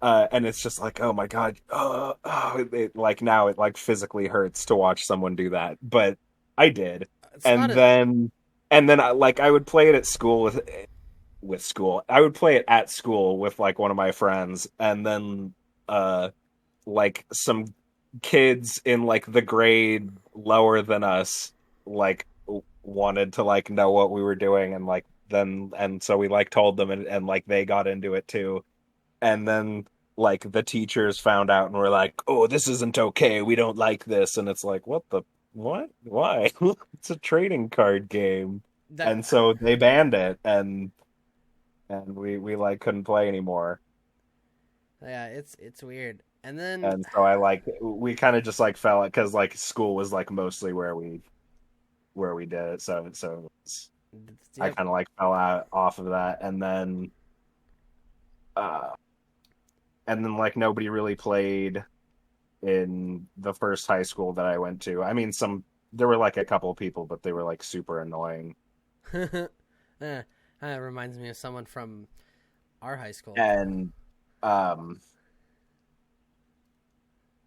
And it's just like, oh my god, now it like physically hurts to watch someone do that, but I did, and then I would play it at school with school. I would play it at school with like one of my friends, and then like some kids in like the grade lower than us like wanted to like know what we were doing, and like then and so we like told them, and like they got into it too. And then like the teachers found out and were like, "Oh, this isn't okay. We don't like this." And it's like, what? Why? It's a trading card game. That And so they banned it, and we like couldn't play anymore. yeah, it's weird. And then And so I like we kind of just like fell because like school was like mostly where we did it. So I yep, kind of like fell out off of that, uh and then like nobody really played in the first high school that I went to. I mean, there were like a couple of people, but they were like super annoying. that reminds me of someone from our high school. And um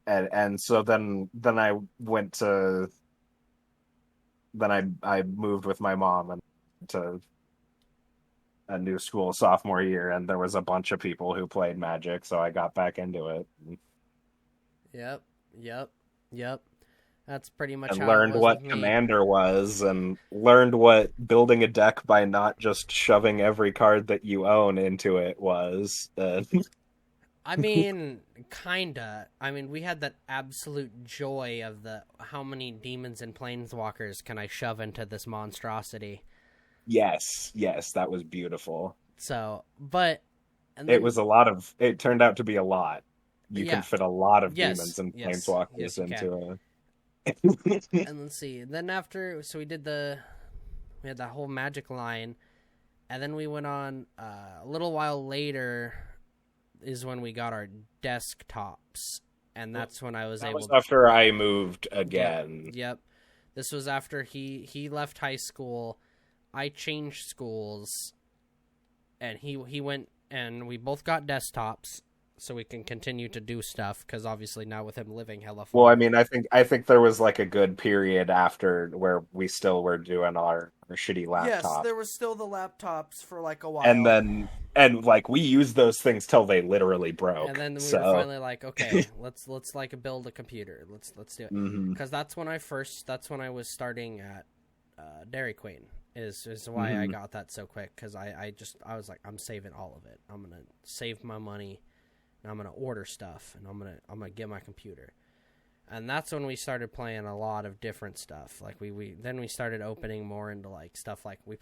and so then I went to then I moved with my mom and to a new school sophomore year, and there was a bunch of people who played Magic, so I got back into it. Yep, yep, yep. That's pretty much And how it learned was with what me. Commander was, and learned what building a deck by not just shoving every card that you own into it was. I mean, kinda. I mean, we had that absolute joy of the how many demons and planeswalkers can I shove into this monstrosity. Yes, that was beautiful. So, but and It then was a lot of. It turned out to be a lot. You can yeah, fit a lot of demons yes, and yes, yes, planeswalkers you can. into a. And let's see. Then after, so we had that whole Magic line, and then we went on a little while later is when we got our desktops, and that's when I was That able. was after I moved Yep, again. yep. This was after he left high school. I changed schools, and he went, and we both got desktops, so we can continue to do stuff. Because obviously now with him living hella Well, I far, mean, I think there was like a good period after where we still were doing our shitty yes, laptop. there was still the laptops for like a And while. then and like we used those things till they literally broke. And then we were So finally like, okay, let's like build a computer. Let's do it. mhm, Because that's when I was starting at Dairy Queen. Is why I mhm. got that so quick. Because I was like, I'm saving all of it. I'm gonna save my money, and I'm gonna order stuff, and I'm gonna get my computer. And that's when we started playing a lot of different stuff. Like we then we started opening more into like stuff like we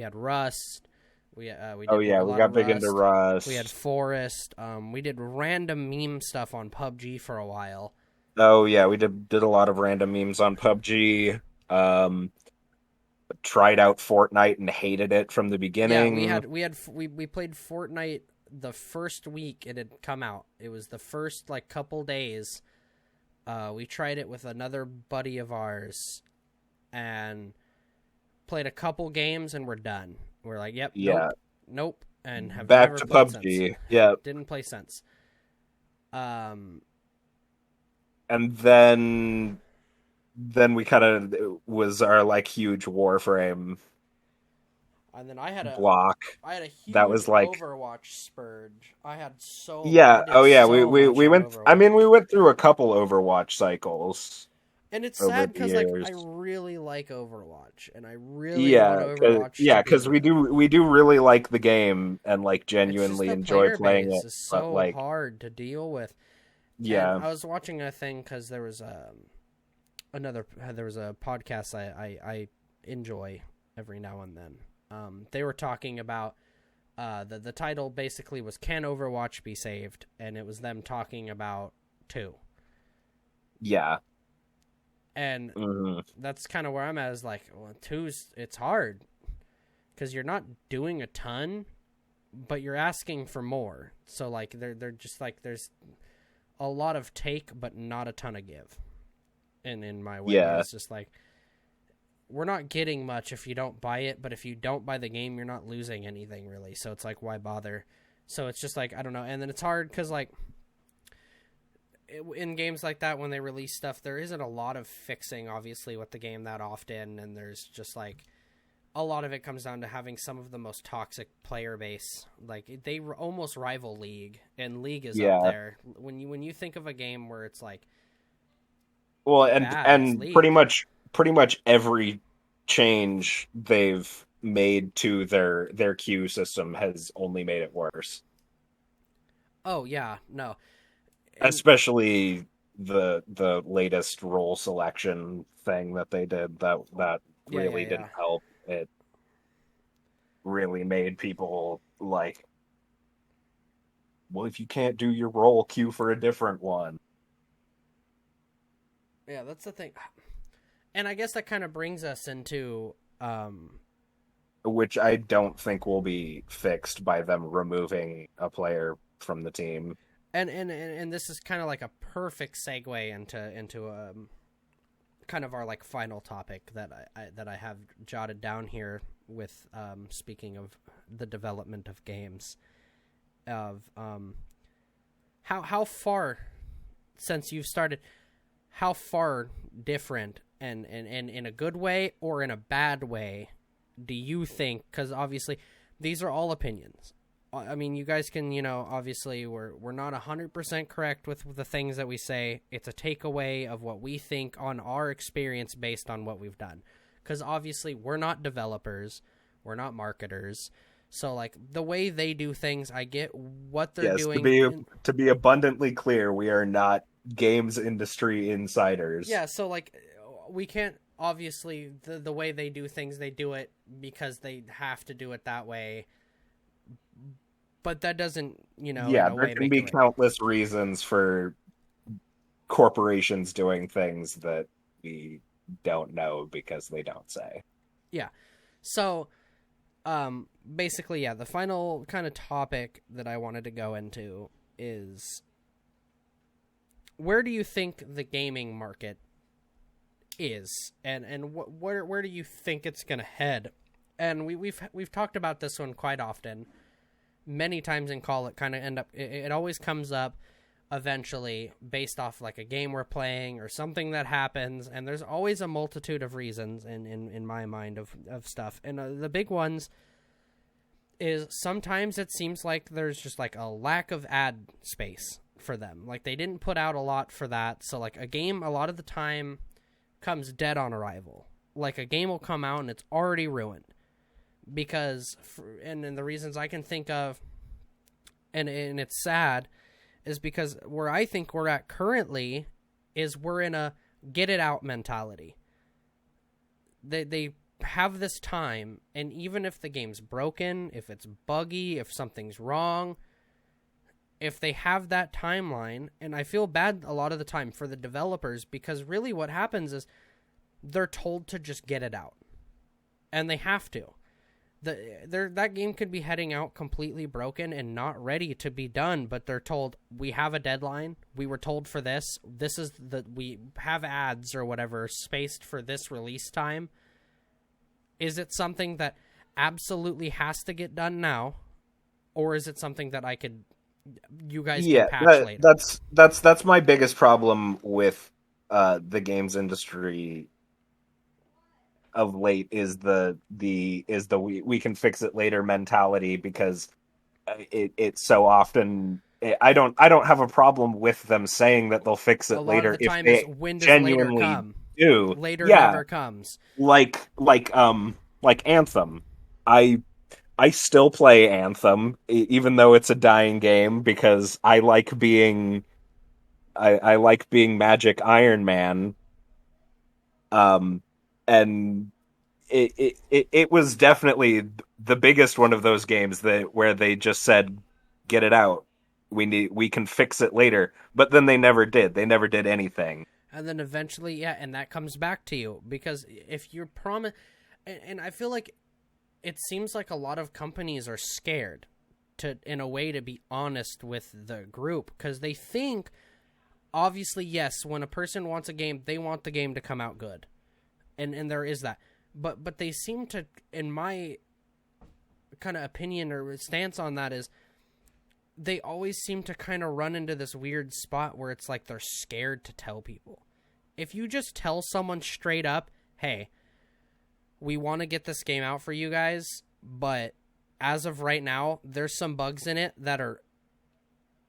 had Rust. We Oh did yeah, a we lot got of big into Rust. We had Rust. Forest. We did random meme stuff on PUBG for a while. Oh yeah, we did a lot of random memes on PUBG. Um, Tried out Fortnite and hated it from the Yeah, beginning. we played Fortnite the first week it had come out. It was the first like couple days. We tried it with another buddy of ours and played a couple games and we're done. We're like, yep, Yeah, nope, and have back never to played since. PUBG. Yeah, Didn't play since. Um, and then we kind of was our like huge Warframe and then block. I had a That huge was like Overwatch spurge. I yeah, did oh yeah, we so we much we on went. I mean, Overwatch. we went through a couple Overwatch cycles And it's over sad the because like I years. really like Overwatch, and I really want Yeah, Overwatch to yeah, because be. we do really like the game and like It's just genuinely the enjoy player playing base it. is But so like, hard to deal with. And yeah, I was watching a thing because there was a podcast I enjoy every now and then. They were talking about the title basically was "Can Overwatch Be Saved?" and it was them talking about 2. yeah, And mhm, that's kind of where I'm at. Is like, well, 2's it's hard because you're not doing a ton, but you're asking for more. So like they're just like there's a lot of take, but not a ton of give. And in my way, where yeah, it's just like we're not getting much if you don't buy it, but if you don't buy the game, you're not losing anything really. So it's like, why bother? So it's just like I don't know. And then it's hard because like in games like that when they release stuff, there isn't a lot of fixing obviously with the game that often, and there's just like a lot of it comes down to having some of the most toxic player base. Like they almost rival League, and League is up yeah. there when you think of a game where it's like Well, bad, it's and League. pretty much every change they've made to their queue system has only made it worse. Oh yeah, no. And Especially the latest role selection thing that they did that yeah, yeah, really yeah. didn't help. It really made people like, well, if you can't do your role, queue for a different one. Yeah, that's the thing. And I guess that kind of brings us into Which I don't think will be fixed by them removing a player from the team. and this is kind of like a perfect segue into kind of our like final topic that I have jotted down here with speaking of the development of games of how far since you've started, how far different and in a good way or in a bad way do you think, because obviously these are all opinions. I mean, you guys can, obviously we're not 100% correct with the things that we say. It's a takeaway of what we think on our experience based on what we've done. Because obviously we're not developers, we're not marketers. So like the way they do things, I get what they're Yes, doing. to be abundantly clear, we are not games industry insiders. Yeah, so like we can't, obviously the way they do things, they do it because they have to do it that way. But that doesn't, in Yeah, a there way can make be it right. countless reasons for corporations doing things that we don't know because they don't say. Yeah. So, basically, yeah, the final kind of topic that I wanted to go into is where do you think the gaming market is, and where do you think it's going to head? And we've talked about this one quite often, many times in call. It kind of it always comes up eventually based off like a game we're playing or something that happens, and there's always a multitude of reasons in my mind of stuff. And the big ones is sometimes it seems like there's just like a lack of ad space for them. Like they didn't put out a lot for that. So like a game a lot of the time comes dead on arrival. Like a game will come out and it's already ruined because and the reasons I can think of, and it's sad, is because where I think we're at currently is we're in a get it out mentality. They have this time, and even if the game's broken, if it's buggy, if something's wrong, if they have that timeline, and I feel bad a lot of the time for the developers, because really what happens is they're told to just get it out. And they have to. That game could be heading out completely broken and not ready to be done, but they're told, we have a deadline, we were told for this, we have ads or whatever spaced for this release time. Is it something that absolutely has to get done now, or is it something that you guys can patch later? That's my biggest problem with the games industry of late is the we can fix it later mentality, because it's so often I don't have a problem with them saying that they'll fix it A lot later of the if time they is when does later genuinely come? do. Later Yeah, never comes. like Anthem. I still play Anthem even though it's a dying game, because I like being Magic Iron Man. And it was definitely the biggest one of those games where they just said, get it out, we can fix it later, but then they never did anything. And then eventually, yeah, and that comes back to you, because if you're and I feel like it seems like a lot of companies are scared in a way, to be honest with the group, because they think, obviously, yes, when a person wants a game, they want the game to come out good. And there is that. But they seem to, in my kind of opinion or stance on that, is they always seem to kind of run into this weird spot where it's like they're scared to tell people. If you just tell someone straight up, hey, we want to get this game out for you guys, but as of right now, there's some bugs in it that are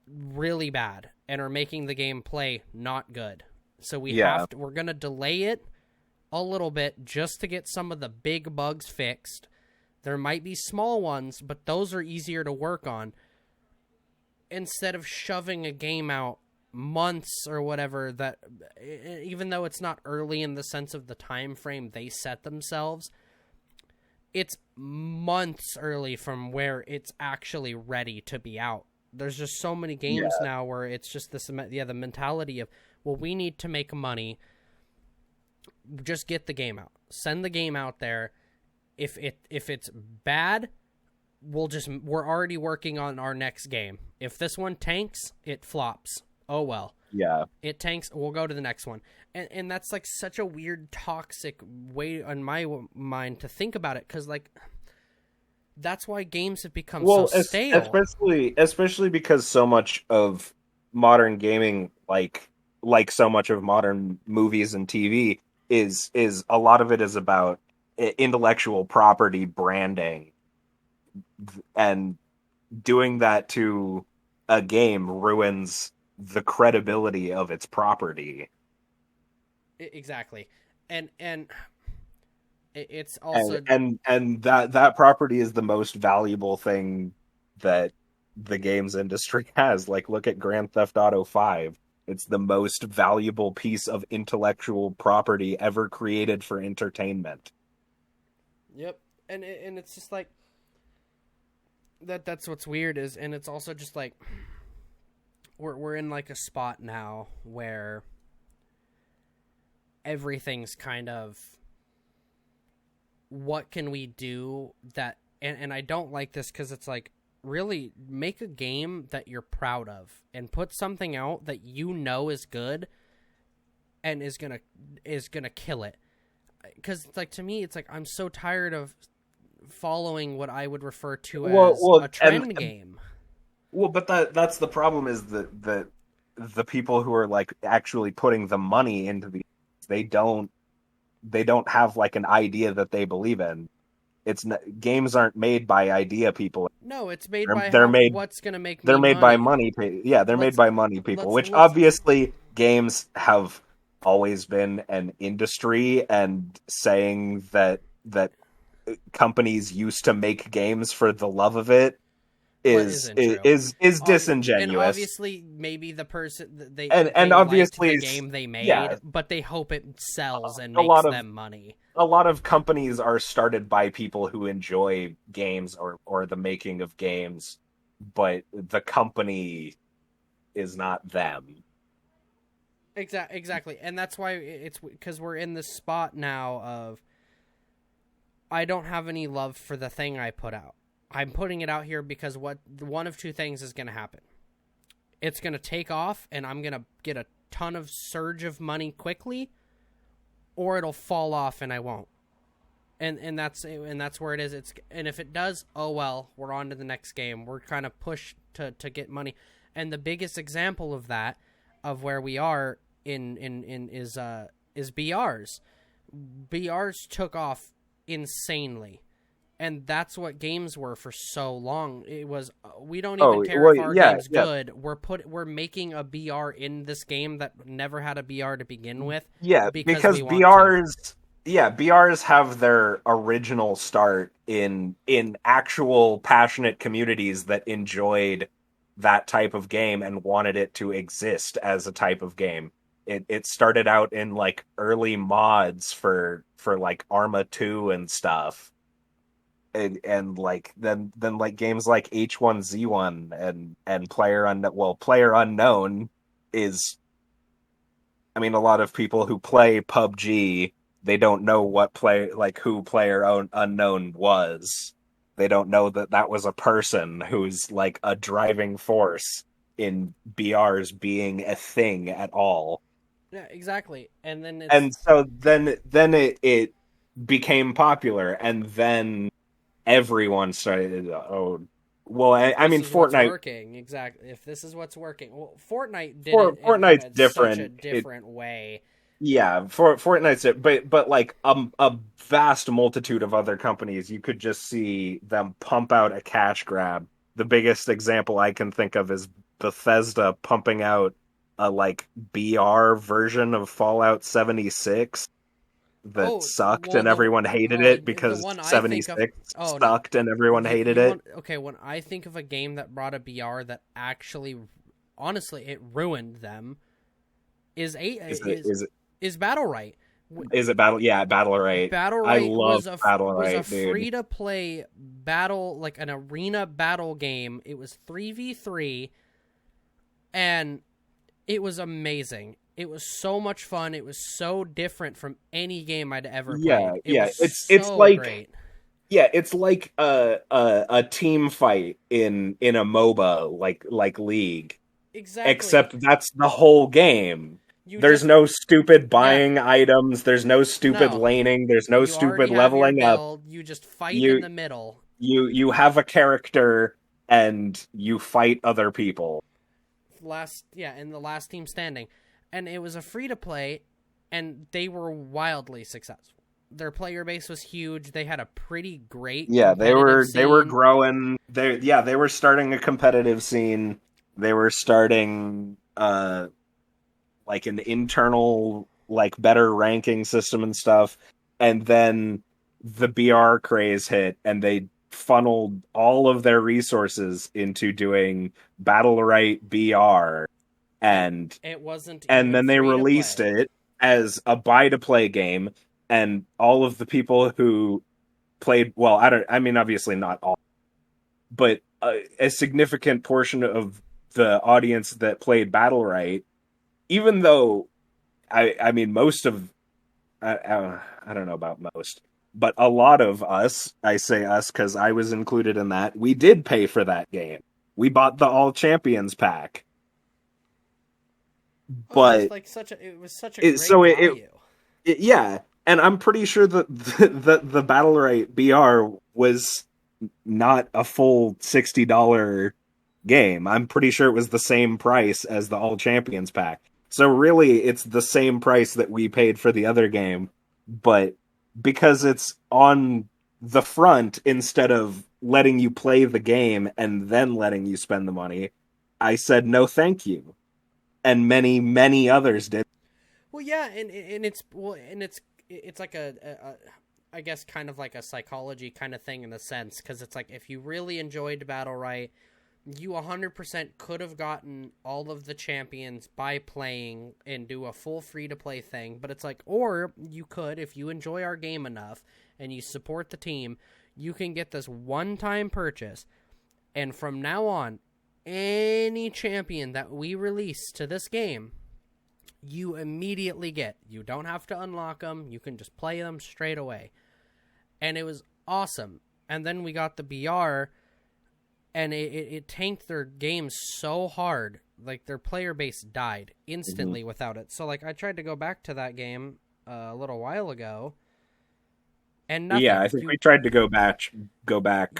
really bad and are making the game play not good. So we're going to delay it a little bit just to get some of the big bugs fixed. There might be small ones, but those are easier to work on. Instead of shoving a game out months or whatever, that even though it's not early in the sense of the time frame they set themselves, it's months early from where it's actually ready to be out. There's just so many games now where it's just this, the mentality of, well, we need to make money. Just get the game out. Send the game out there. If it's bad, we're already working on our next game. If this one tanks, it flops. Oh well. Yeah. It tanks, we'll go to the next one. And that's like such a weird, toxic way in my mind to think about it, because like that's why games have become so stale. Especially because so much of modern gaming, like so much of modern movies and TV, is a lot of it is about intellectual property branding, and doing that to a game ruins the credibility of its property. Exactly. And it's also and that property is the most valuable thing that the games industry has. Like, look at Grand Theft Auto 5. It's the most valuable piece of intellectual property ever created for entertainment. Yep. And it's just like that's what's weird is, and it's also just like we're in like a spot now where everything's kind of, what can we do that, and I don't like this, because it's like, really make a game that you're proud of and put something out that you know is good and is gonna kill it. Because like, to me, it's like, I'm so tired of following what I would refer to as a trend game. Well, but that's the problem, is that the people who are like actually putting the money into these, they don't have like an idea that they believe in. Games aren't made by idea people. No, it's made what's going to make they're me made money. by money. Yeah, they're made by money people, which obviously games have always been an industry, and saying that companies used to make games for the love of it is disingenuous. And obviously, maybe the person they obviously liked the game they made, but they hope it sells and makes them money. A lot of companies are started by people who enjoy games or the making of games, but the company is not them. Exactly, and that's why it's because we're in this spot now of, I don't have any love for the thing I put out. I'm putting it out here because one of two things is going to happen. It's going to take off, and I'm going to get a ton of surge of money quickly, or it'll fall off and I won't. And that's where it is. And if it does, oh well, we're on to the next game. We're kind of pushed to get money. And the biggest example of that, of where we are is BRs. BRs took off insanely. And that's what games were for so long. It was, we don't even care if our game's good. We're making a BR in this game that never had a BR to begin with. Yeah, because BRs have their original start in actual passionate communities that enjoyed that type of game and wanted it to exist as a type of game. It started out in like early mods for like Arma 2 and stuff. And like then like games like H1Z1 and Player Unknown is, I mean, a lot of people who play PUBG, they don't know who Player Unknown was. They don't know that was a person who's like a driving force in BRs being a thing at all. Yeah, exactly. And so then it became popular, and then everyone started, I mean, Fortnite working. Exactly. If this is what's working. Well, Fortnite did Fortnite's it in different. Such a different way. Yeah, Fortnite's but like a vast multitude of other companies, you could just see them pump out a cash grab. The biggest example I can think of is Bethesda pumping out a like BR version of Fallout 76. that Oh, sucked well, and everyone hated it the because one I think of. 76 Oh no, sucked and everyone hated you it? want okay? When I think of a game that brought a BR that actually, honestly, it ruined them is Is it is it is Battle Right. is it Battle? Yeah, Battle Right. Battle I Right love Battle was a Right, dude. free to play battle, like an arena battle game. It was 3v3, and it was amazing. It was so much fun. It was so different from any game I'd ever Yeah, played. It yeah. was It's so like great. yeah, it's like a team fight in a MOBA like League. Exactly. Except that's the whole game. You There's just no stupid yeah, buying items, there's no stupid no. laning, there's no You stupid already have your leveling up. build. You just fight in You the middle. you have a character and you fight other people. In the last team standing. And it was a free to play, and they were wildly successful. Their player base was huge. They had a pretty great Yeah, competitive they were scene. growing. They were starting a competitive scene. They were starting like an internal like better ranking system and stuff. And then the BR craze hit and they funneled all of their resources into doing Battle Right BR And and it wasn't and even then they free to released play. it as a buy to play game and all of the people who played well I mean obviously not all but a significant portion of the audience that played Battle Right even though I mean most of I don't know about most but a lot of us I say us because I was included in that we did pay for that game we bought the All Champions pack Oh, but it was such a it, great so it, value. yeah, and I'm pretty sure that the Battle Right BR was not a full $60 game. I'm pretty sure it was the same price as the All Champions pack. So really, it's the same price that we paid for the other game, but because it's on the front instead of letting you play the game and then letting you spend the money, I said no, thank you, and many others did. Well, yeah, and it's like I guess kind of like a psychology kind of thing in a sense because it's like if you really enjoyed Battle Right, you 100% could have gotten all of the champions by playing and do a full free to play thing, but it's like or you could if you enjoy our game enough and you support the team, you can get this one-time purchase and from now on any champion that we release to this game you immediately get. You don't have to unlock them. You can just play them straight away. And it was awesome. And then we got the BR, and it tanked their game so hard. Like, their player base died instantly without it. So, like, I tried to go back to that game a little while ago, and Yeah, nothing. I think we tried to go back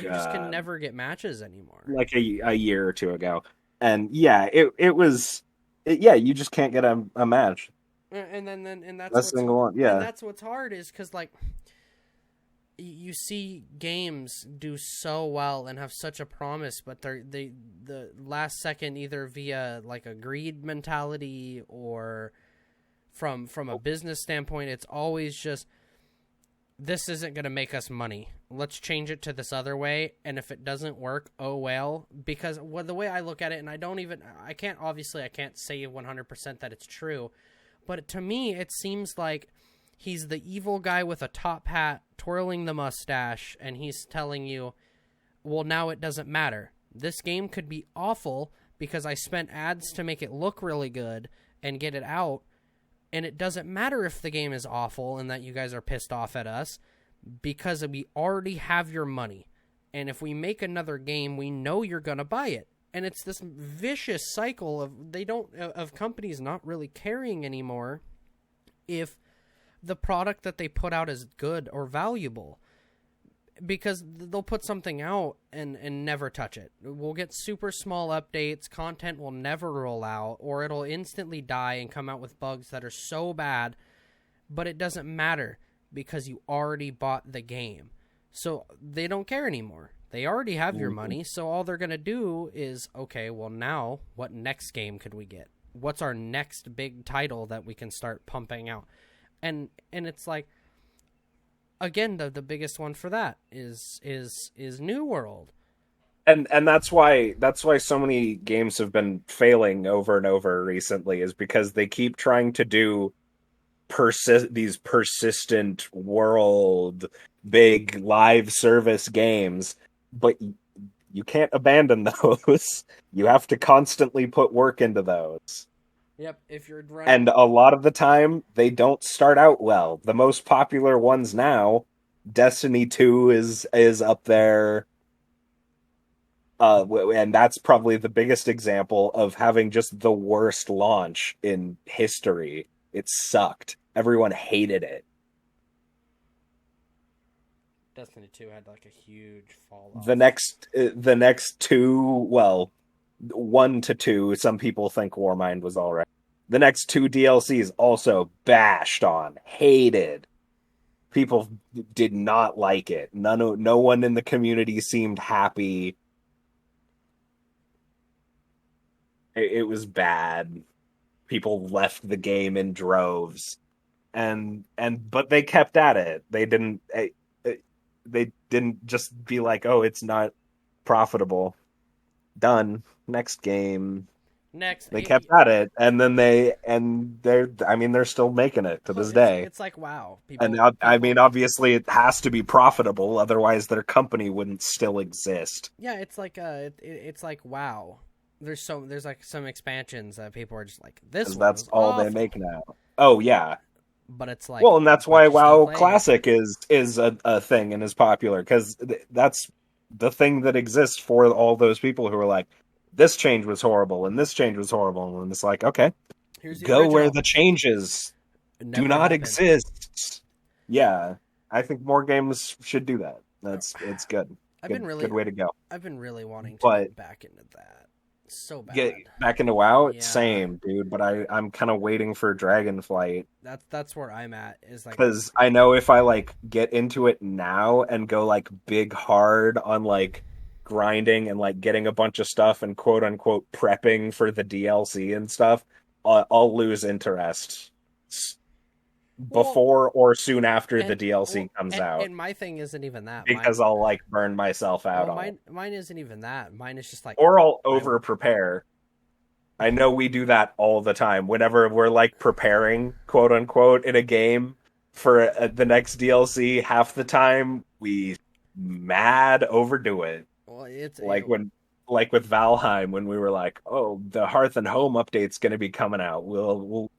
You just can never get matches anymore. like a year or two ago, and yeah, it was yeah, you just can't get a match. And that's A what's single one, and yeah. that's what's hard is because like you see games do so well and have such a promise, but the last second either via like a greed mentality or from a business standpoint, it's always just this isn't going to make us money. Let's change it to this other way, and if it doesn't work, oh well. Because the way I look at it, and I can't say 100% that it's true, but to me, it seems like he's the evil guy with a top hat, twirling the mustache, and he's telling you, well, now it doesn't matter. This game could be awful because I spent ads to make it look really good and get it out, and it doesn't matter if the game is awful and that you guys are pissed off at us because we already have your money. And if we make another game, we know you're going to buy it. And it's this vicious cycle of companies not really caring anymore if the product that they put out is good or valuable. Because they'll put something out and never touch it. We'll get super small updates, content will never roll out, or it'll instantly die and come out with bugs that are so bad, but it doesn't matter because you already bought the game. So they don't care anymore. They already have your money, so all they're going to do is, okay, well now, what next game could we get? What's our next big title that we can start pumping out? And it's like, again, the biggest one for that is New World. And that's why so many games have been failing over and over recently, is because they keep trying to do these persistent world big live service games, but you can't abandon those. You have to constantly put work into those. Yep, if you're running... And a lot of the time they don't start out well. The most popular ones now, Destiny 2 is up there. And that's probably the biggest example of having just the worst launch in history. It sucked. Everyone hated it. Destiny 2 had like a huge fall off. The next two, well, 1 to 2, some people think Warmind was alright. The next 2 DLCs also bashed on, hated. People did not like it. No one in the community seemed happy. It was bad. People left the game in droves, but they kept at it. They didn't just be like, "Oh, it's not profitable. Done. Next game." Next, they kept at it, and then they're still making it to this day. It's like WoW. Obviously, it has to be profitable, otherwise their company wouldn't still exist. Yeah, it's like it's like WoW. There's like some expansions that people are just like, this one. That's all awful. They make now. Oh yeah, but it's like, well, and that's why WoW Classic is a thing and is popular, because that's the thing that exists for all those people who are like, this change was horrible and this change was horrible, and it's like, okay, go where the changes do not exist. Yeah, I think more games should do that. It's good. Good way to go. I've been really wanting to get back into that. So bad. Get back into WoW? Yeah. Same, dude, but I'm kind of waiting for Dragonflight. That's where I'm at, is like, because I know if I like get into it now and go like big hard on like grinding and like getting a bunch of stuff and quote unquote prepping for the DLC and stuff, I'll lose interest before or soon after the DLC comes out. And my thing isn't even that, because I'll like burn myself out. Mine isn't even that. Mine is just like, or I'll over prepare. I know we do that all the time. Whenever we're like preparing, quote unquote, in a game for the next DLC, half the time we mad overdo it. Well, it's like with Valheim, when we were like, oh, the Hearth and Home update's going to be coming out.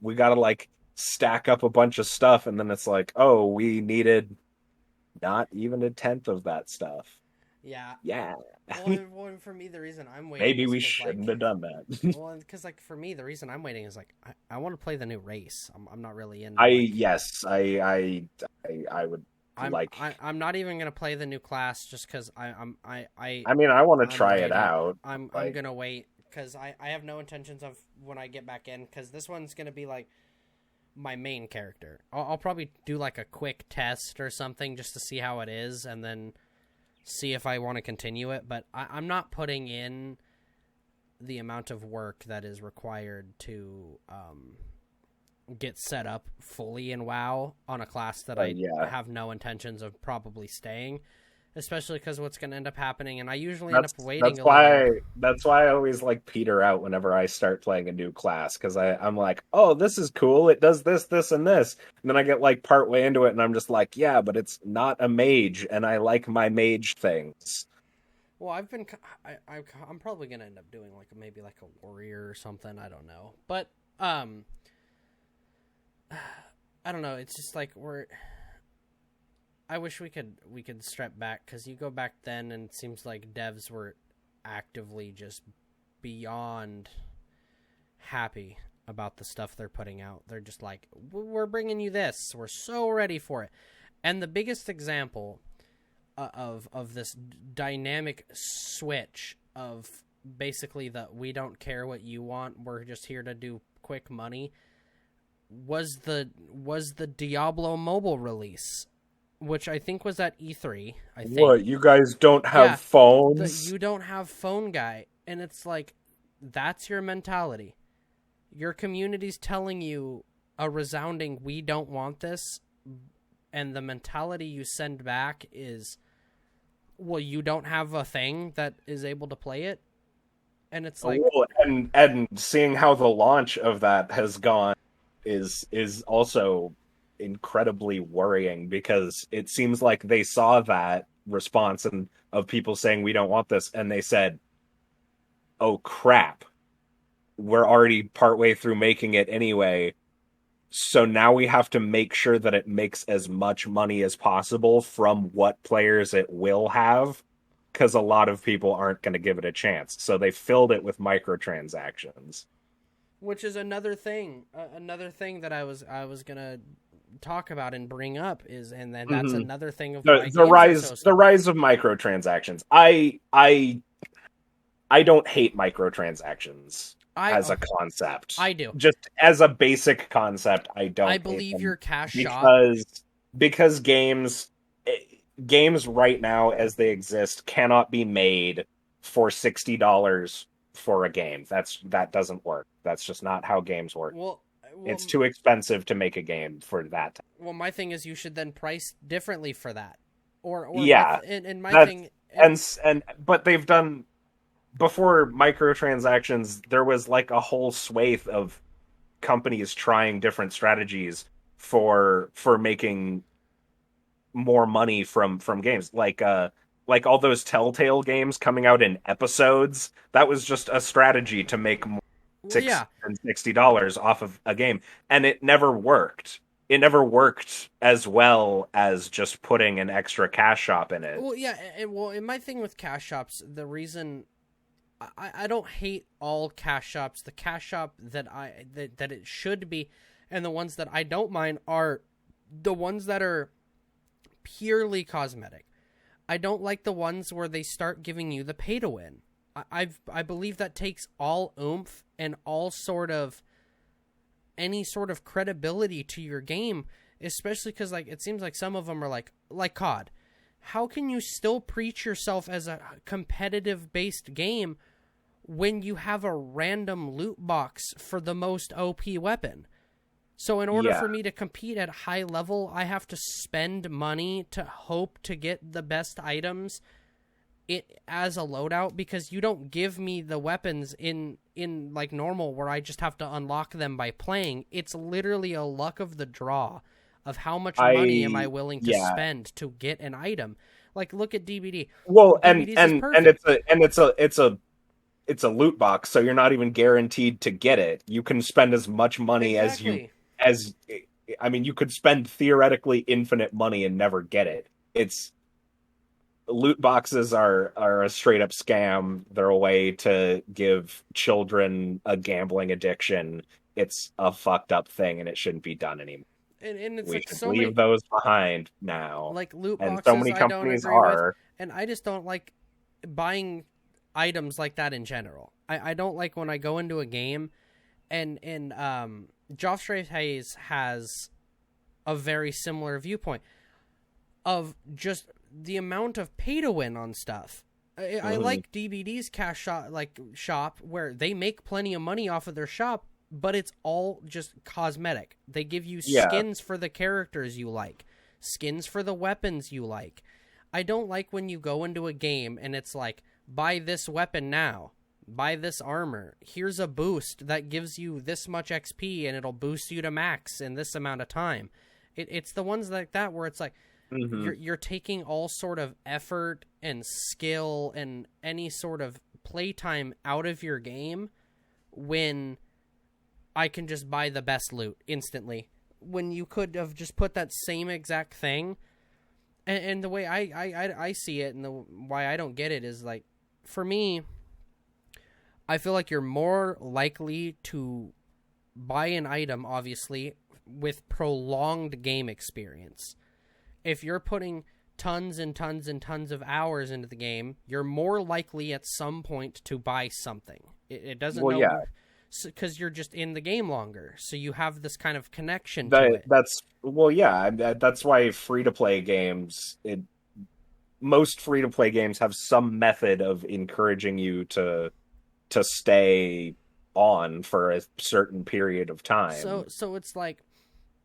We got to like stack up a bunch of stuff, and then it's like, oh, we needed not even a 1/10 of that stuff. Yeah. Well, for me, the reason I'm waiting, maybe we shouldn't have done that. Well, because like for me, the reason I'm waiting is like, I want to play the new race. I'm not really into. I would. I'm not even gonna play the new class just because I want to try it out. I'm gonna wait because I have no intentions of, when I get back in, because this one's gonna be like my main character. I'll probably do like a quick test or something just to see how it is, and then see if I want to continue it. But I'm not putting in the amount of work that is required to get set up fully in WoW on a class that I have no intentions of probably staying, especially because what's going to end up happening, and I usually end up waiting that's why I always like peter out whenever I start playing a new class, because I'm like, oh, this is cool, it does this, this, and this, and then I get like part way into it and I'm just like, yeah, but it's not a mage, and I like my mage things. Well, I'm probably going to end up doing like maybe like a warrior or something, I don't know, but I don't know. It's just like I wish we could step back, because you go back then and it seems like devs were actively just beyond happy about the stuff they're putting out. They're just like, we're bringing you this. We're so ready for it. And the biggest example of this dynamic switch of basically we don't care what you want, we're just here to do quick money, was the Diablo mobile release, which I think was at E3. I think. What, you guys don't have phones? You don't have phone guy, and it's like, that's your mentality. Your community's telling you a resounding, we don't want this, and the mentality you send back is, well, you don't have a thing that is able to play it. And it's like, well, and seeing how the launch of that has gone is also incredibly worrying, because it seems like they saw that response and of people saying we don't want this, and they said, "Oh crap, we're already partway through making it anyway. So now we have to make sure that it makes as much money as possible from what players it will have, because a lot of people aren't going to give it a chance. So they filled it with microtransactions." which is another thing that I was gonna talk about and bring up is, and then that's another thing of why The rise of microtransactions. I don't hate microtransactions as a concept. I do. Just as a basic concept, I don't. I believe your cash shop, because games right now as they exist cannot be made for $60 for a game. That doesn't work. That's just not how games work. Well, it's too expensive to make a game for that. Well, my thing is you should then price differently for that. Or yeah, and my thing, but they've done. Before microtransactions, there was like a whole swathe of companies trying different strategies for making more money from games. Like all those Telltale games coming out in episodes. That was just a strategy to make more $60 off of a game, and it never worked. It never worked as well as just putting an extra cash shop in it. Well, yeah, and my thing with cash shops, the reason I don't hate all cash shops. The cash shop that it should be, and the ones that I don't mind are the ones that are purely cosmetic. I don't like the ones where they start giving you the pay to win. I believe that takes all oomph and all sort of any sort of credibility to your game, especially because like it seems like some of them are like COD. How can you still preach yourself as a competitive based game when you have a random loot box for the most OP weapon? So in order for me to compete at high level, I have to spend money to hope to get the best items as a loadout, because you don't give me the weapons in like normal where I just have to unlock them by playing. It's literally a luck of the draw of how much money am I willing to spend to get an item. Like look at DBD. Well, and it's a loot box, so you're not even guaranteed to get it. You can spend as much money as you could spend theoretically infinite money and never get it. Loot boxes are a straight up scam. They're a way to give children a gambling addiction. It's a fucked up thing, and it shouldn't be done anymore. And it's we like should leave those behind now. Like loot boxes, and so many companies are. And I just don't like buying items like that in general. I don't like when I go into a game, and Joff Hayes has a very similar viewpoint of just the amount of pay to win on stuff. I like DBD's cash shop where they make plenty of money off of their shop, but it's all just cosmetic. They give you skins for the characters you like, skins for the weapons you like. I don't like when you go into a game and it's like, buy this weapon now, buy this armor, here's a boost that gives you this much XP and it'll boost you to max in this amount of time. It's the ones like that where it's like, you're taking all sort of effort and skill and any sort of playtime out of your game when I can just buy the best loot instantly, when you could have just put that same exact thing. And the way I see it and why I don't get it is like, for me, I feel like you're more likely to buy an item, obviously, with prolonged game experience. If you're putting tons and tons and tons of hours into the game, you're more likely at some point to buy something. It doesn't because you're just in the game longer, so you have this kind of connection to it. That's why free-to-play games, most free-to-play games have some method of encouraging you to stay on for a certain period of time. So it's like,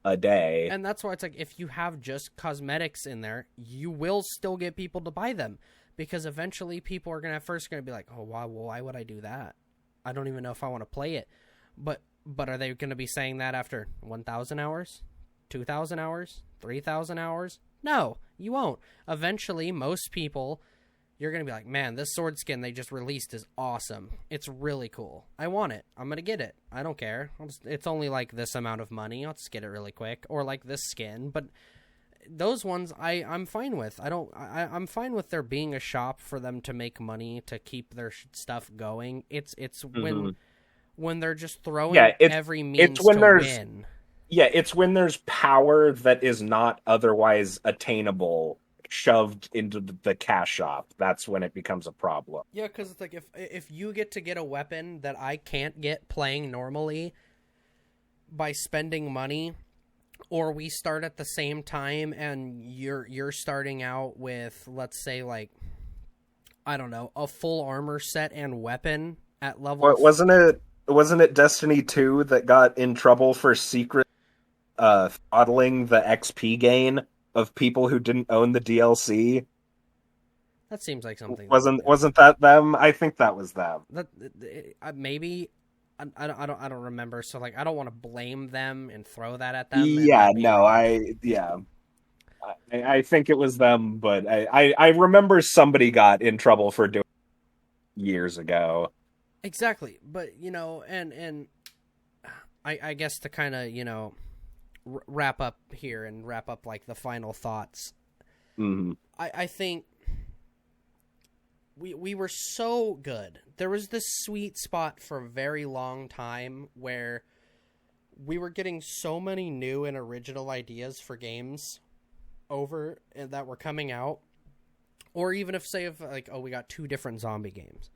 a day. And that's why it's like, if you have just cosmetics in there, you will still get people to buy them, because eventually people are gonna be like, oh, why would I do that? I don't even know if I want to play it. But are they going to be saying that after 1,000 hours, 2,000 hours, 3,000 hours? No, you won't. Eventually, most people, you're going to be like, man, this sword skin they just released is awesome. It's really cool. I want it. I'm going to get it. I don't care. It's only like this amount of money. I'll just get it really quick. Or like this skin. But those ones I'm fine with. I'm fine with there being a shop for them to make money, to keep their stuff going. It's when they're just throwing every means to win. Yeah, it's when there's power that is not otherwise attainable shoved into the cash shop. That's when it becomes a problem. Yeah, because it's like, if you get a weapon that I can't get playing normally by spending money, or we start at the same time and you're starting out with, let's say, like, I don't know, a full armor set and weapon at level... Wasn't it Destiny 2 that got in trouble for secret throttling the XP gain of people who didn't own the DLC? That seems like something. Wasn't that them? I think that was them. Maybe. I don't remember. So like, I don't want to blame them and throw that at them. Yeah, no, I think it was them, but I remember somebody got in trouble for doing it years ago. Exactly, but and I guess to kind of wrap up here and wrap up like the final thoughts. Mm-hmm. I think we were so good. There was this sweet spot for a very long time where we were getting so many new and original ideas for games that were coming out, or even if we got 2 different zombie games.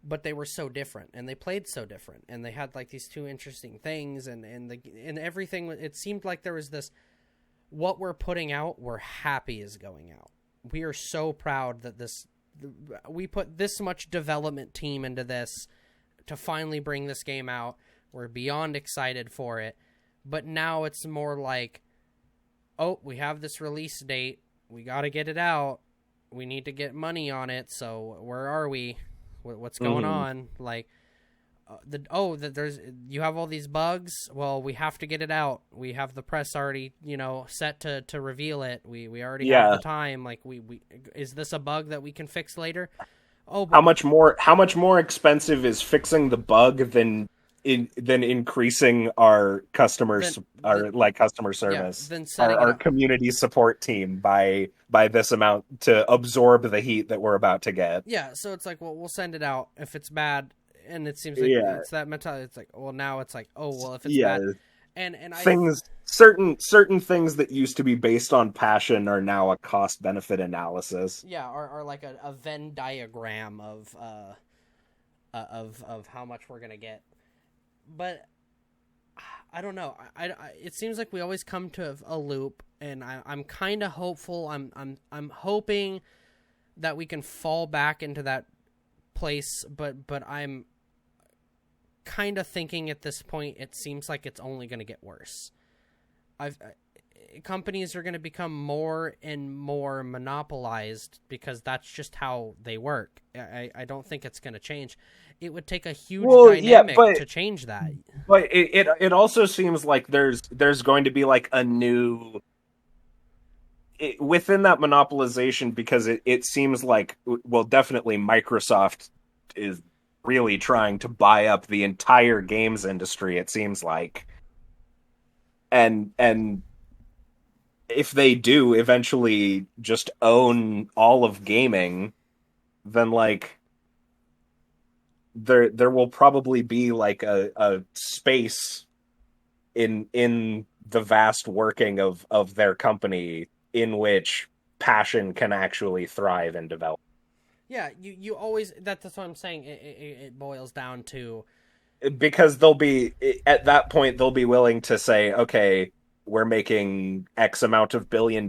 But they were so different, and they played so different, and they had like these 2 interesting things, and everything. It seemed like there was this, what we're putting out, we're happy is going out. We are so proud that we put this much development team into this to finally bring this game out. We're beyond excited for it, but now it's more like, oh, we have this release date, we got to get it out, we need to get money on it. So where are we? What's going on? Like, you have all these bugs. Well, we have to get it out. We have the press already, set to reveal it. We already have the time. Like, is this a bug that we can fix later? Oh, how much more expensive is fixing the bug than increasing our customer service, our community support team by this amount to absorb the heat that we're about to get. Yeah, so it's like, well, we'll send it out if it's bad, and it seems like it's that mentality. It's like, well, now it's like, oh, well, if it's bad, and certain things that used to be based on passion are now a cost benefit analysis. Yeah, are like a Venn diagram of how much we're gonna get. But I don't know. It seems like we always come to a loop, and I'm kind of hopeful. I'm hoping that we can fall back into that place, but I'm kind of thinking at this point it seems like it's only going to get worse. Companies are going to become more and more monopolized because that's just how they work. I don't think it's going to change. It would take a huge dynamic to change that. But it also seems like there's going to be like a new within that monopolization, because it seems like, well, definitely Microsoft is really trying to buy up the entire games industry, it seems like. And if they do eventually just own all of gaming, then like there will probably be like a space in the vast working of their company in which passion can actually thrive and develop. Yeah, you always, that's what I'm saying. It boils down to, because at that point they'll be willing to say, okay, we're making X amount of $1 billion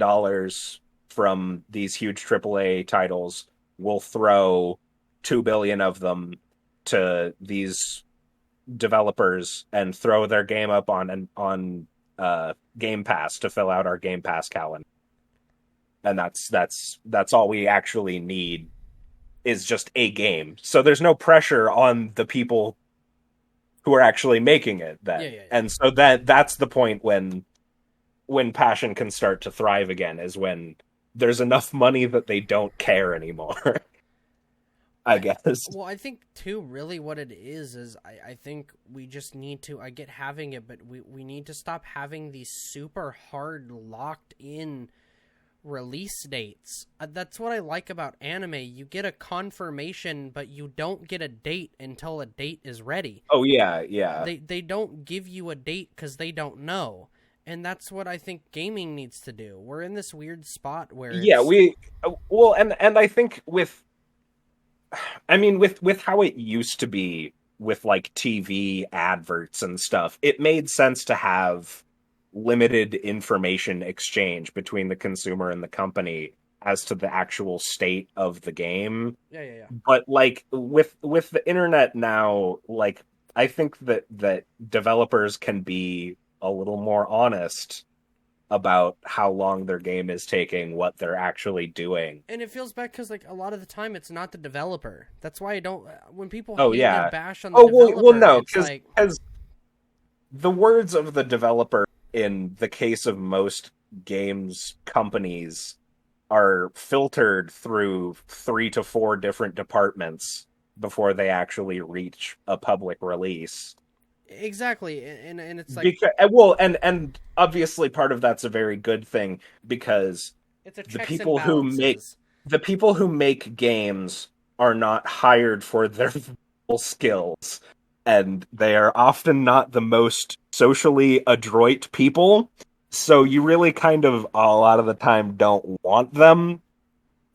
from these huge AAA titles. We'll throw 2 billion of them to these developers and throw their game up on Game Pass to fill out our Game Pass calendar, and that's all we actually need is just a game. So there's no pressure on the people who are actually making it Yeah, then. yeah, yeah. And so that's the point when passion can start to thrive again, is when there's enough money that they don't care anymore. I guess. Well, I think too, really what it is I think we just need to, I get having it, but we need to stop having these super hard locked in release dates. That's what I like about anime. You get a confirmation, but you don't get a date until a date is ready. Oh yeah, yeah. They don't give you a date because they don't know. And that's what I think gaming needs to do. We're in this weird spot where Yeah, it's we well and I think with how it used to be with like TV adverts and stuff, it made sense to have limited information exchange between the consumer and the company as to the actual state of the game. yeah, yeah, yeah. But like with the internet now, like I think that developers can be a little more honest about how long their game is taking, what they're actually doing. And it feels bad because, like, a lot of the time it's not the developer. That's why I don't. When people Oh hate and yeah. bash on the Oh well developer, no, it's like, because the words of the developer in the case of most games companies are filtered through 3 to 4 different departments before they actually reach a public release. exactly. And it's like, Because well, and obviously part of that's a very good thing, because it's a the checks and people who make balances. the people who make games are not hired for their full skills, and they are often not the most socially adroit people. So you really kind of a lot of the time don't want them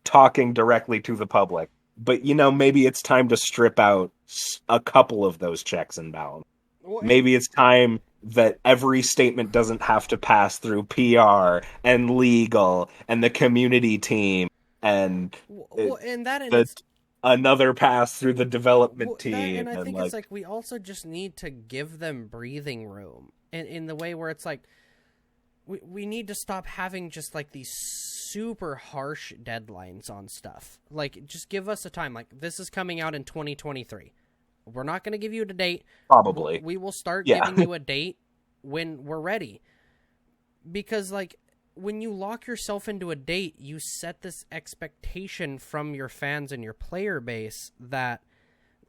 talking directly to the public. But maybe it's time to strip out a couple of those checks and balances. Well, Maybe it's time that every statement doesn't have to pass through PR and legal and the community team and uh, and that, and the it's another pass through the development that, team and I and think it's like like we also just need to give them breathing room, in the way where it's like we need to stop having just like these super harsh deadlines on stuff. Like, just give us a time. Like, this is coming out in 2023. We're not going to give you a date. probably. We will start Yeah. giving you a date when we're ready. Because, like, when you lock yourself into a date, you set this expectation from your fans and your player base that,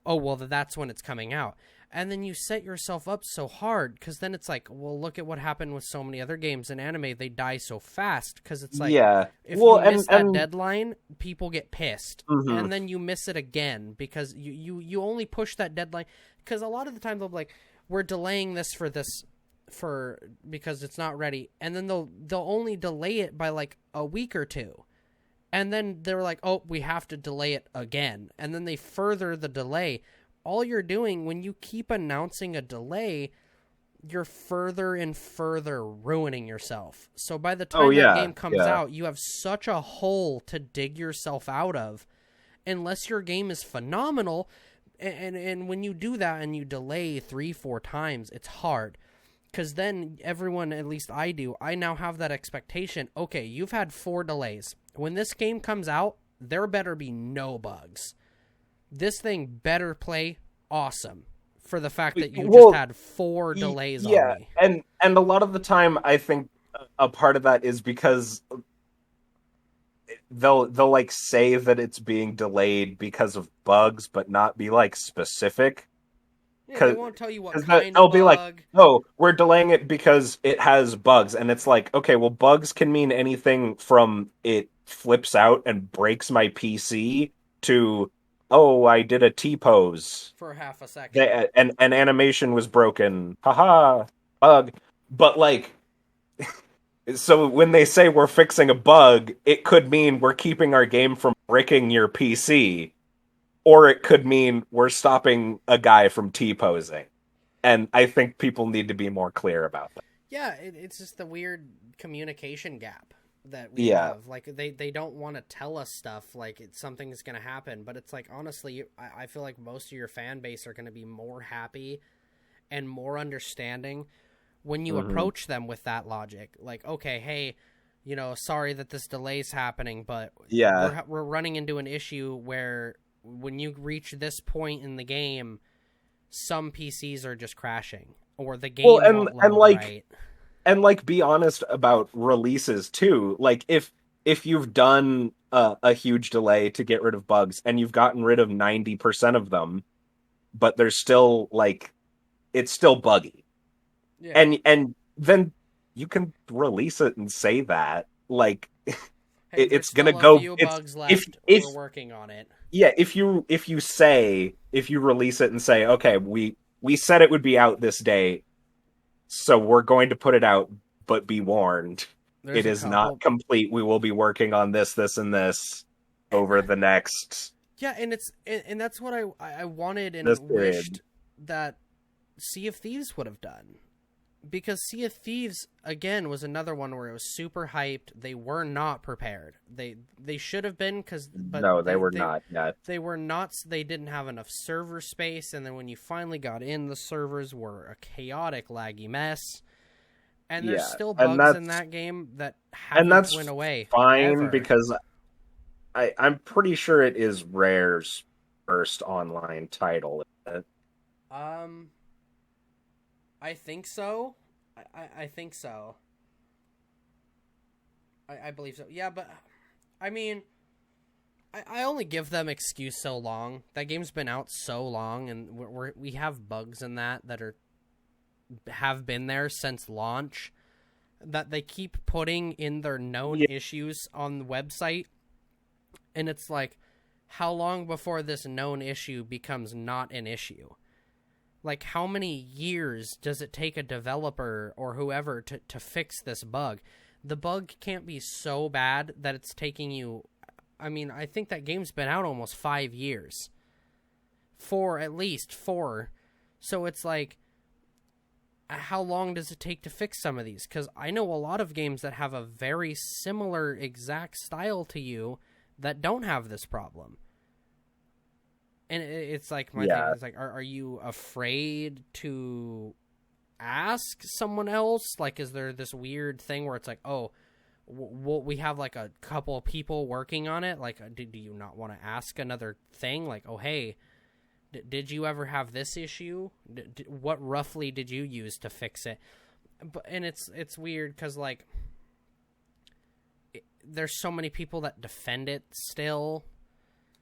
oh, well, that's when it's coming out. And then you set yourself up so hard, because then it's like, well, look at what happened with so many other games in anime. They die so fast, because it's like, Yeah. if Well, you miss that and deadline, people get pissed. mhm. And then you miss it again, because you only push that deadline. Because a lot of the time they'll be like, we're delaying this because it's not ready. And then they'll only delay it by like a week or two. And then they're like, oh, we have to delay it again. And then they further the delay. All you're doing when you keep announcing a delay, you're further and further ruining yourself. So by the time that game comes out, you have such a hole to dig yourself out of, unless your game is phenomenal. And when you do that and you delay 3-4 times, it's hard. Because then everyone, at least I do, I now have that expectation. Okay, you've had 4 delays. When this game comes out, there better be no bugs. This thing better play awesome, for the fact that you just had 4 delays on me. and a lot of the time I think a part of that is because they'll like say that it's being delayed because of bugs, but not be like specific. Yeah, they won't tell you what kind They'll of be bug. like, "Oh, we're delaying it because it has bugs," and it's like, okay, well, bugs can mean anything from it flips out and breaks my PC to, oh, I did a T pose For half a second. and an animation was broken. Haha, bug. But like, so when they say we're fixing a bug, it could mean we're keeping our game from breaking your PC, or it could mean we're stopping a guy from T-posing. And I think people need to be more clear about that. Yeah, it's just the weird communication gap that we have. Like, they don't want to tell us stuff like something's going to happen. But it's like, honestly, I feel like most of your fan base are going to be more happy and more understanding when you approach them with that logic. Like, okay, hey, you know, sorry that this delay's happening, but we're running into an issue where when you reach this point in the game, some PCs are just crashing, or the game won't load right. And like, be honest about releases too. Like, if you've done a huge delay to get rid of bugs and you've gotten rid of 90% of them, but there's still like, it's still buggy, and then you can release it and say that, like, hey, it's gonna go. Few bugs left. If we're working on it. Yeah, if you release it and say, okay, we said it would be out this day, so we're going to put it out, but be warned, it is not complete. We will be working on this, and this over the next. Yeah, and that's what I wanted and wished that Sea of Thieves would have done. Because Sea of Thieves, again, was another one where it was super hyped. They were not prepared. They should have been, but no, they were not yet. They were not. They didn't have enough server space, and then when you finally got in, the servers were a chaotic, laggy mess. And there's still bugs in that game that haven't went away. Fine, ever. Because I'm pretty sure it is Rare's first online title. Isn't it? I think so. I think so. I believe so. Yeah, but I mean, I only give them excuse so long. That game's been out so long, and we have bugs in that have been there since launch, that they keep putting in their known issues on the website, and it's like, how long before this known issue becomes not an issue? Like, how many years does it take a developer or whoever to fix this bug? The bug can't be so bad that it's taking you... I mean, I think that game's been out almost 5 years. At least 4. So it's like, how long does it take to fix some of these? Because I know a lot of games that have a very similar exact style to you that don't have this problem. And it's like, my thing is like, are you afraid to ask someone else? Like, is there this weird thing where it's like, oh, we have like a couple of people working on it? Like, do you not want to ask another thing? Like, oh, hey, did you ever have this issue? What roughly did you use to fix it? And it's weird because, like, there's so many people that defend it still.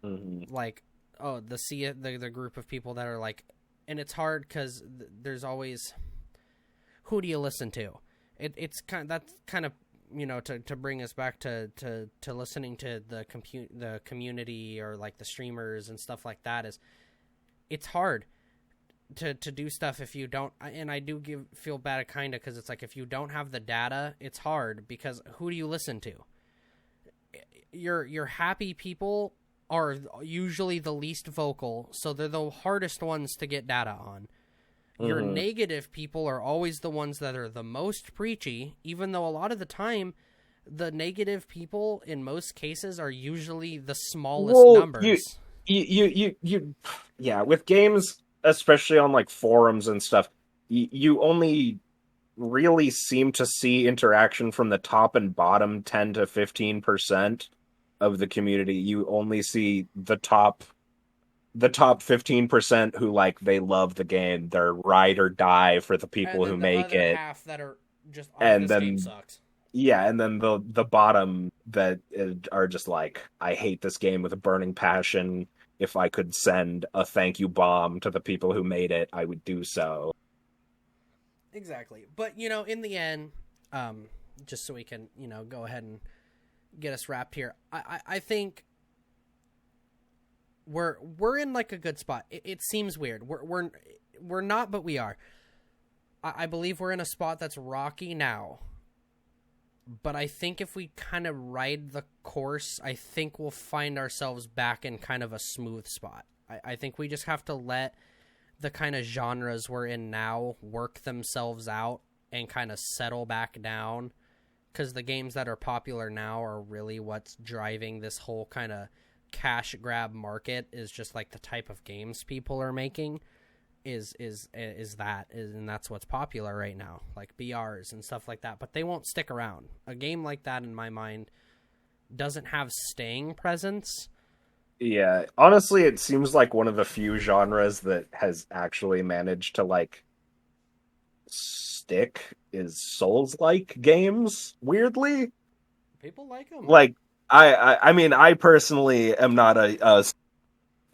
Mm-hmm. Like, oh, the group of people that are like, and it's hard because there's always, who do you listen to? It's that's kind of, you know, to bring us back to listening to the community or like the streamers and stuff like that, is it's hard to do stuff if you don't. And I do feel bad kind of, because it's like, if you don't have the data, it's hard, because who do you listen to? Your happy people are usually the least vocal, so they're the hardest ones to get data on. Your negative people are always the ones that are the most preachy, even though a lot of the time, the negative people in most cases are usually the smallest numbers. Yeah, with games, especially on like forums and stuff, you only really seem to see interaction from the top and bottom 10 to 15% of the community. You only see the top 15% who, like, they love the game, they're ride or die for the people who make it, half that are just, and this game sucks. Yeah, and then the bottom that are just like, I hate this game with a burning passion. If I could send a thank you bomb to the people who made it, I would do so. Exactly. But, you know, in the end, just so we can, you know, go ahead and get us wrapped here, I think we're in like a good spot. It seems weird. We're not, but we are. I believe we're in a spot that's rocky now. But I think if we kind of ride the course, I think we'll find ourselves back in kind of a smooth spot. I think we just have to let the kind of genres we're in now work themselves out and kind of settle back down. Because the games that are popular now are really what's driving this whole kind of cash grab market, is just like the type of games people are making. and that's what's popular right now, like BRs and stuff like that. But they won't stick around. A game like that, in my mind, doesn't have staying presence. Yeah, honestly, it seems like one of the few genres that has actually managed to like stick is Souls-like games. Weirdly, People like them. like I mean, I personally am not a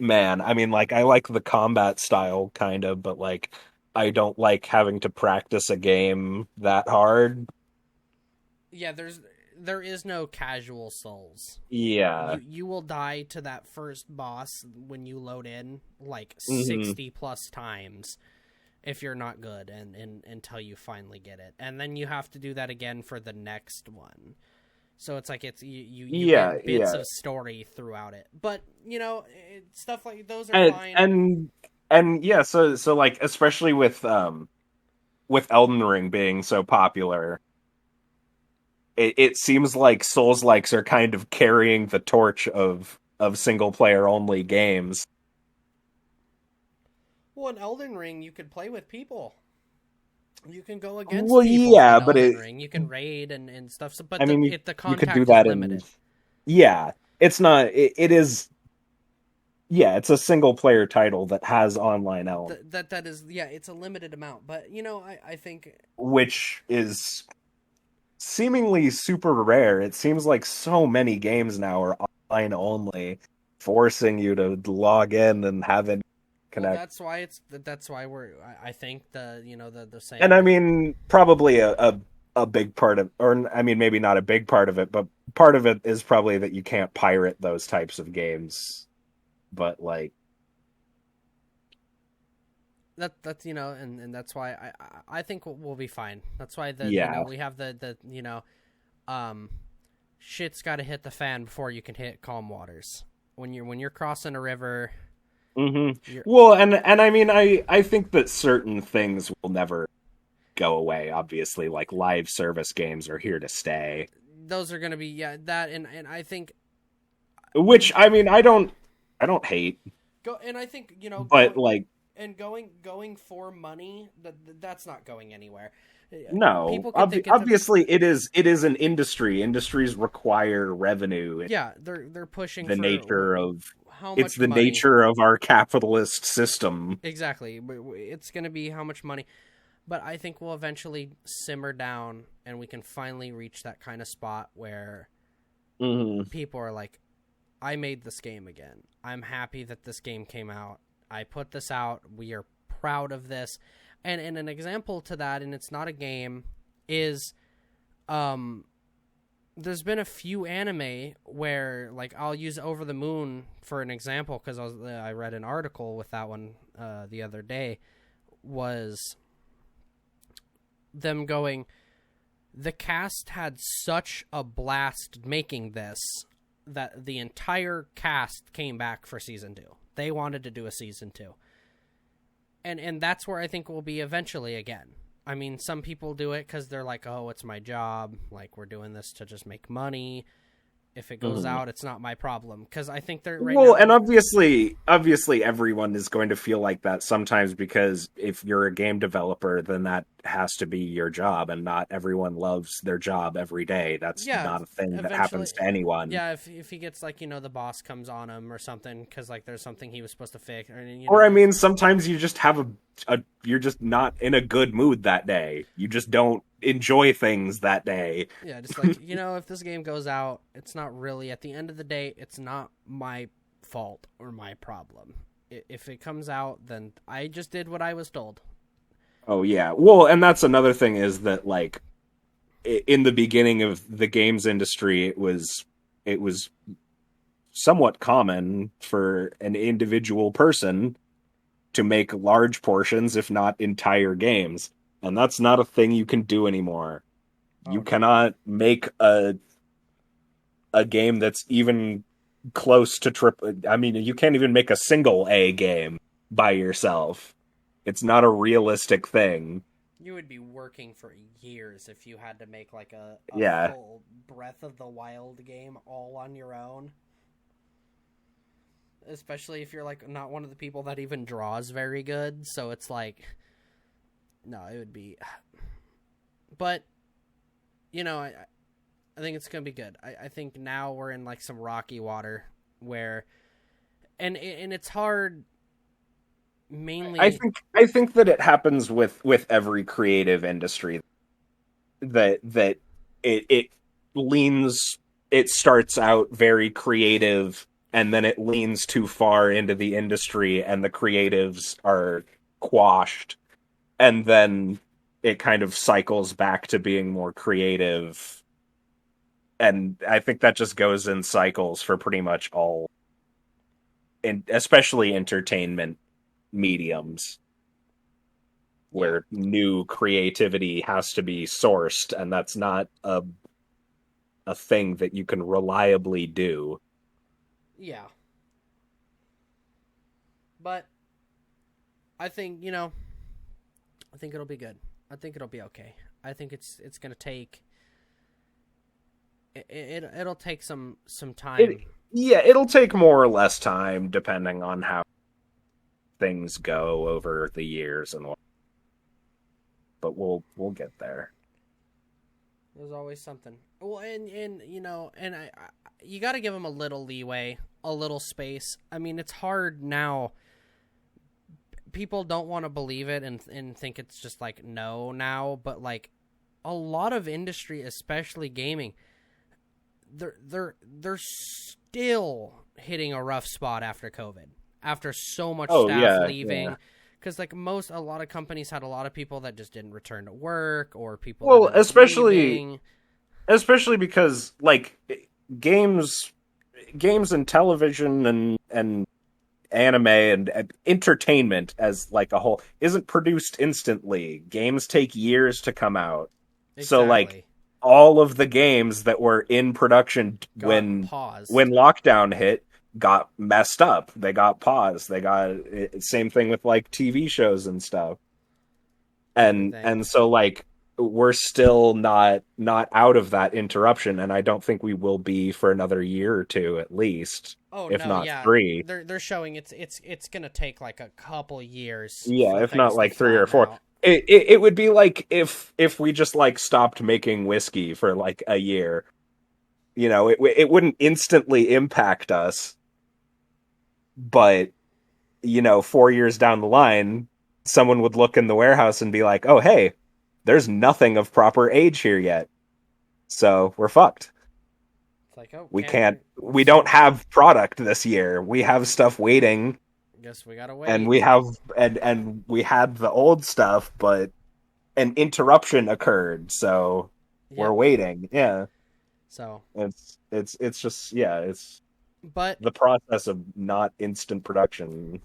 man. I mean, like I like the combat style kind of, but like I don't like having to practice a game that hard. Yeah, there is no casual Souls. Yeah. You will die to that first boss when you load in like hmm 60 plus times if you're not good, and until you finally get it, and then you have to do that again for the next one. So it's like you Yeah, get bits yeah. of story throughout it, but stuff like those are And fine. and yeah, so like especially with Elden Ring being so popular, it seems like Souls likes are kind of carrying the torch of single player only games. Well, in Elden Ring, you could play with people. You can go against Well, people yeah, in but Elden Ring. You can raid and stuff. So, but I mean, the you could do contact is that in, limited. yeah, it's not, it is, yeah, it's a single player title that has online elements, That is, yeah, it's a limited amount. But I think which is seemingly super rare. It seems like so many games now are online only, forcing you to log in and have it well, connect. that's why I think the And I saying. mean, probably a big part of, or I mean, maybe not a big part of it, but part of it is probably that you can't pirate those types of games. But like, That's and that's why I think we'll be fine. That's why yeah, we have um shit's got to hit the fan before you can hit calm waters. When you're crossing a river, hmm you're well, and I mean, I think that certain things will never go away. Obviously, like live service games are here to stay. those are going to be, yeah, that, and I think Which I mean, I don't hate, go and I think but like, and going for money, that's not going anywhere. no, People can think it's a obviously it is an industry. Industries require revenue. yeah, they're pushing The for nature of how it's much the money. nature of our capitalist system. Exactly. It's going to be how much money. But I think we'll eventually simmer down and we can finally reach that kind of spot where hmm people are like, I made this game again. I'm happy that this game came out. I put this out. We are proud of this. And an example to that, and it's not a game, is there's been a few anime where, like, I'll use Over the Moon for an example because I read an article with that one the other day, was them going, the cast had such a blast making this that the entire cast came back for season 2. They wanted to do a season 2. And that's where I think we'll be eventually again. I mean, some people do it because they're like, oh, it's my job. Like, we're doing this to just make money. If it goes hmm out, it's not my problem. Because I think they're right Well, now. and obviously, everyone is going to feel like that sometimes because if you're a game developer, then that has to be your job, and not everyone loves their job every day. That's Yeah, not a thing that eventually. happens to anyone. Yeah, if he gets, like, the boss comes on him or something because, like, there's something he was supposed to fix. Or I mean, sometimes you just have you're just not in a good mood that day. You just don't enjoy things that day. Yeah, just like, if this game goes out, it's not really, at the end of the day, it's not my fault or my problem. If it comes out, then I just did what I was told. Oh yeah. Well, and that's another thing is that like in the beginning of the games industry, it was somewhat common for an individual person to make large portions, if not entire games. And that's not a thing you can do anymore. You Oh, no. cannot make a game that's even close to triple. I mean, you can't even make a single A game by yourself. It's not a realistic thing. You would be working for years if you had to make, like, a Yeah. full Breath of the Wild game all on your own. especially if you're like not one of the people that even draws very good. So it's like, no, it would be. But I think it's gonna be good. I think now we're in like some rocky water where, and it's hard. Mainly, I think that it happens with every creative industry that it leans it starts out very creative and then it leans too far into the industry and the creatives are quashed and then it kind of cycles back to being more creative, and I think that just goes in cycles for pretty much all, and especially entertainment mediums where new creativity has to be sourced, and that's not a thing that you can reliably do. yeah. But I think I think it'll be good. I think it'll be okay. I think it's gonna take it'll take some time. It'll take more or less time depending on how things go over the years and what. But we'll get there. There's always something. Well, and I you got to give them a little leeway, a little space. I mean, it's hard now. People don't want to believe it and think it's just like no now, but like a lot of industry, especially gaming, they're still hitting a rough spot after COVID, after so much staff leaving. Because like a lot of companies had a lot of people that just didn't return to work, or people. Well, especially because like games and television and anime and entertainment as like a whole isn't produced instantly. Games take years to come out. Exactly. So like all of the games that were in production when lockdown hit got messed up. They got paused. They got same thing with like TV shows and stuff. And so like we're still not out of that interruption, and I don't think we will be for another year or two at least. Oh, if no, not yeah. 3. They're showing it's gonna take like a couple years. Yeah, if not like 3 or 4. It would be like if we just like stopped making whiskey for like a year. You know, it wouldn't instantly impact us, but 4 years down the line, someone would look in the warehouse and be like, "Oh, hey, there's nothing of proper age here yet, so we're fucked." It's like, oh, we don't have product this year. We have stuff waiting. Guess we gotta wait. And we have and we had the old stuff, but an interruption occurred, so we're waiting. Yeah. So it's just it's but the process of not instant production.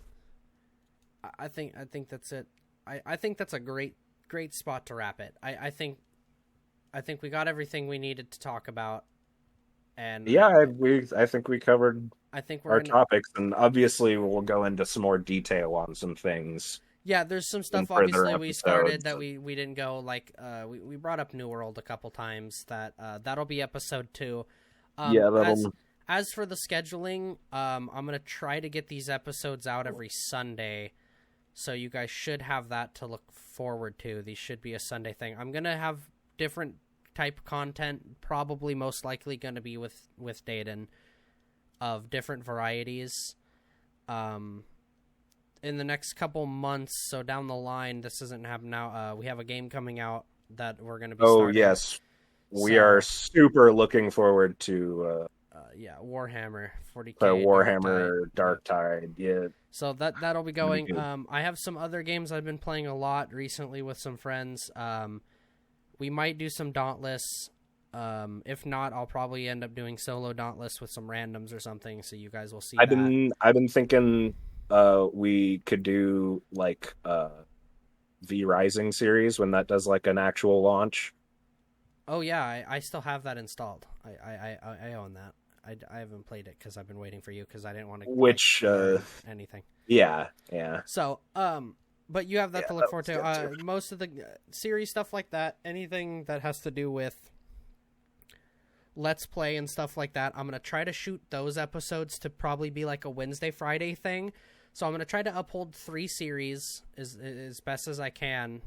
I think that's it. I think that's a great spot to wrap it. I think we got everything we needed to talk about. And I think we covered our topics, and obviously we'll go into some more detail on some things. Yeah, there's some stuff obviously we started that we didn't go, like we brought up New World a couple times. That'll be episode 2. As for the scheduling, I'm gonna try to get these episodes out every Sunday, so you guys should have that to look forward to. These should be a Sunday thing. I'm gonna have different type content, probably most likely going to be with Daidan, of different varieties in the next couple months. So down the line, this isn't happening now. We have a game coming out that we're going to be starting. Yes, we are super looking forward to Warhammer 40K, Warhammer Dark Tide. Yeah, so that'll be going. I have some other games I've been playing a lot recently with some friends. We might do some Dauntless. If not, I'll probably end up doing solo Dauntless with some randoms or something, so you guys will see. I've been thinking we could do like V Rising series when that does like an actual launch. Oh yeah, I still have that installed. I own that. I haven't played it because I've been waiting for you because I didn't want to anything. Yeah. So but you have that to look forward to. Most of the series stuff like that, anything that has to do with Let's Play and stuff like that. I'm going to try to shoot those episodes to probably be like a Wednesday, Friday thing. So I'm going to try to uphold 3 series as best as I can.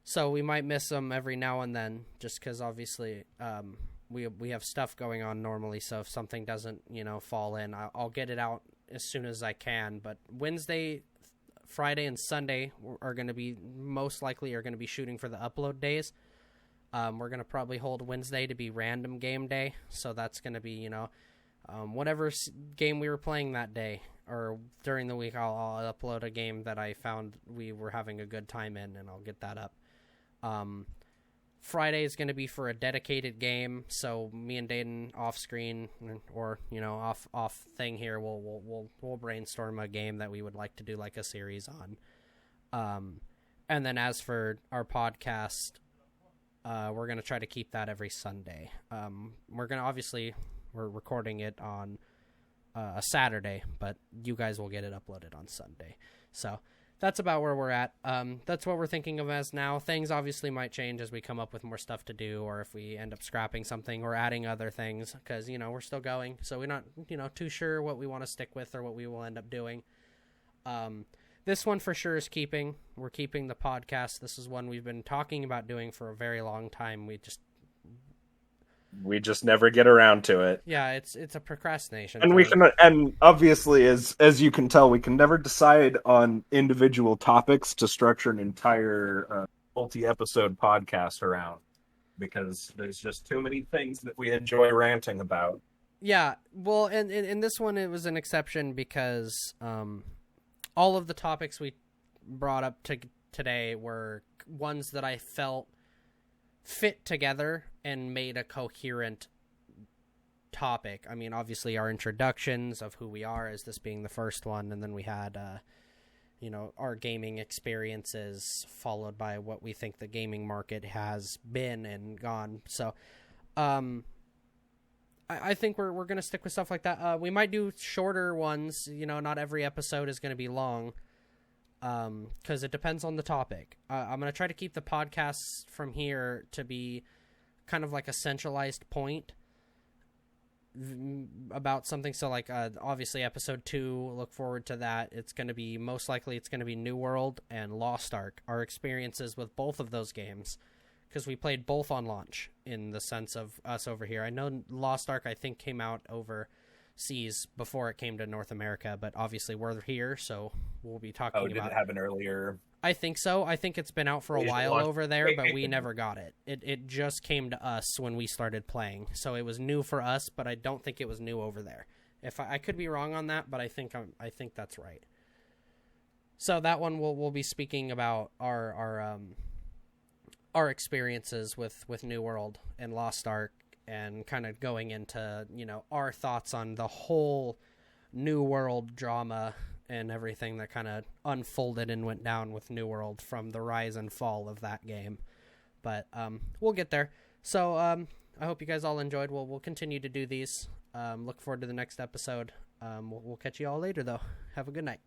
So we might miss them every now and then just because obviously we have stuff going on normally. So if something doesn't, fall in, I'll get it out as soon as I can. But Wednesday, Friday, and Sunday are going to be most likely shooting for the upload days. We're going to probably hold Wednesday to be random game day. So that's going to be, whatever game we were playing that day or during the week, I'll upload a game that I found we were having a good time in, and I'll get that up. Friday is going to be for a dedicated game. So me and Daidan off screen or, off thing here, we'll brainstorm a game that we would like to do like a series on. And then as for our podcast, we're going to try to keep that every Sunday. We're recording it on a Saturday, but you guys will get it uploaded on Sunday. So that's about where we're at. That's what we're thinking of as now. Things obviously might change as we come up with more stuff to do, or if we end up scrapping something or adding other things, because, we're still going. So we're not, too sure what we want to stick with or what we will end up doing. This one for sure is keeping. We're keeping the podcast. This is one we've been talking about doing for a very long time. We just never get around to it. Yeah, it's a procrastination. And and obviously, as you can tell, we can never decide on individual topics to structure an entire multi-episode podcast around, because there's just too many things that we enjoy ranting about. Yeah, well, and in this one, it was an exception because all of the topics we brought up today were ones that I felt fit together and made a coherent topic. I mean, obviously our introductions of who we are, as this being the first one, and then we had our gaming experiences followed by what we think the gaming market has been and gone. So I think we're going to stick with stuff like that. We might do shorter ones. Not every episode is going to be long, because it depends on the topic. I'm going to try to keep the podcasts from here to be kind of like a centralized point about something. So like, obviously episode 2, look forward to that. It's going to be, most likely it's going to be New World and Lost Ark, our experiences with both of those games, because we played both on launch in the sense of us over here. I know Lost Ark, I think, came out overseas before it came to North America, but obviously we're here, so we'll be talking about... Oh, did it happen earlier? I think so. I think it's been out for a while over there, but we never got it. It just came to us when we started playing, so it was new for us, but I don't think it was new over there. If I could be wrong on that, but I think that's right. So that one we'll be speaking about our experiences with New World and Lost Ark, and kind of going into, our thoughts on the whole New World drama and everything that kind of unfolded and went down with New World from the rise and fall of that game. But we'll get there. So I hope you guys all enjoyed. We'll continue to do these. Look forward to the next episode. We'll catch you all later, though. Have a good night.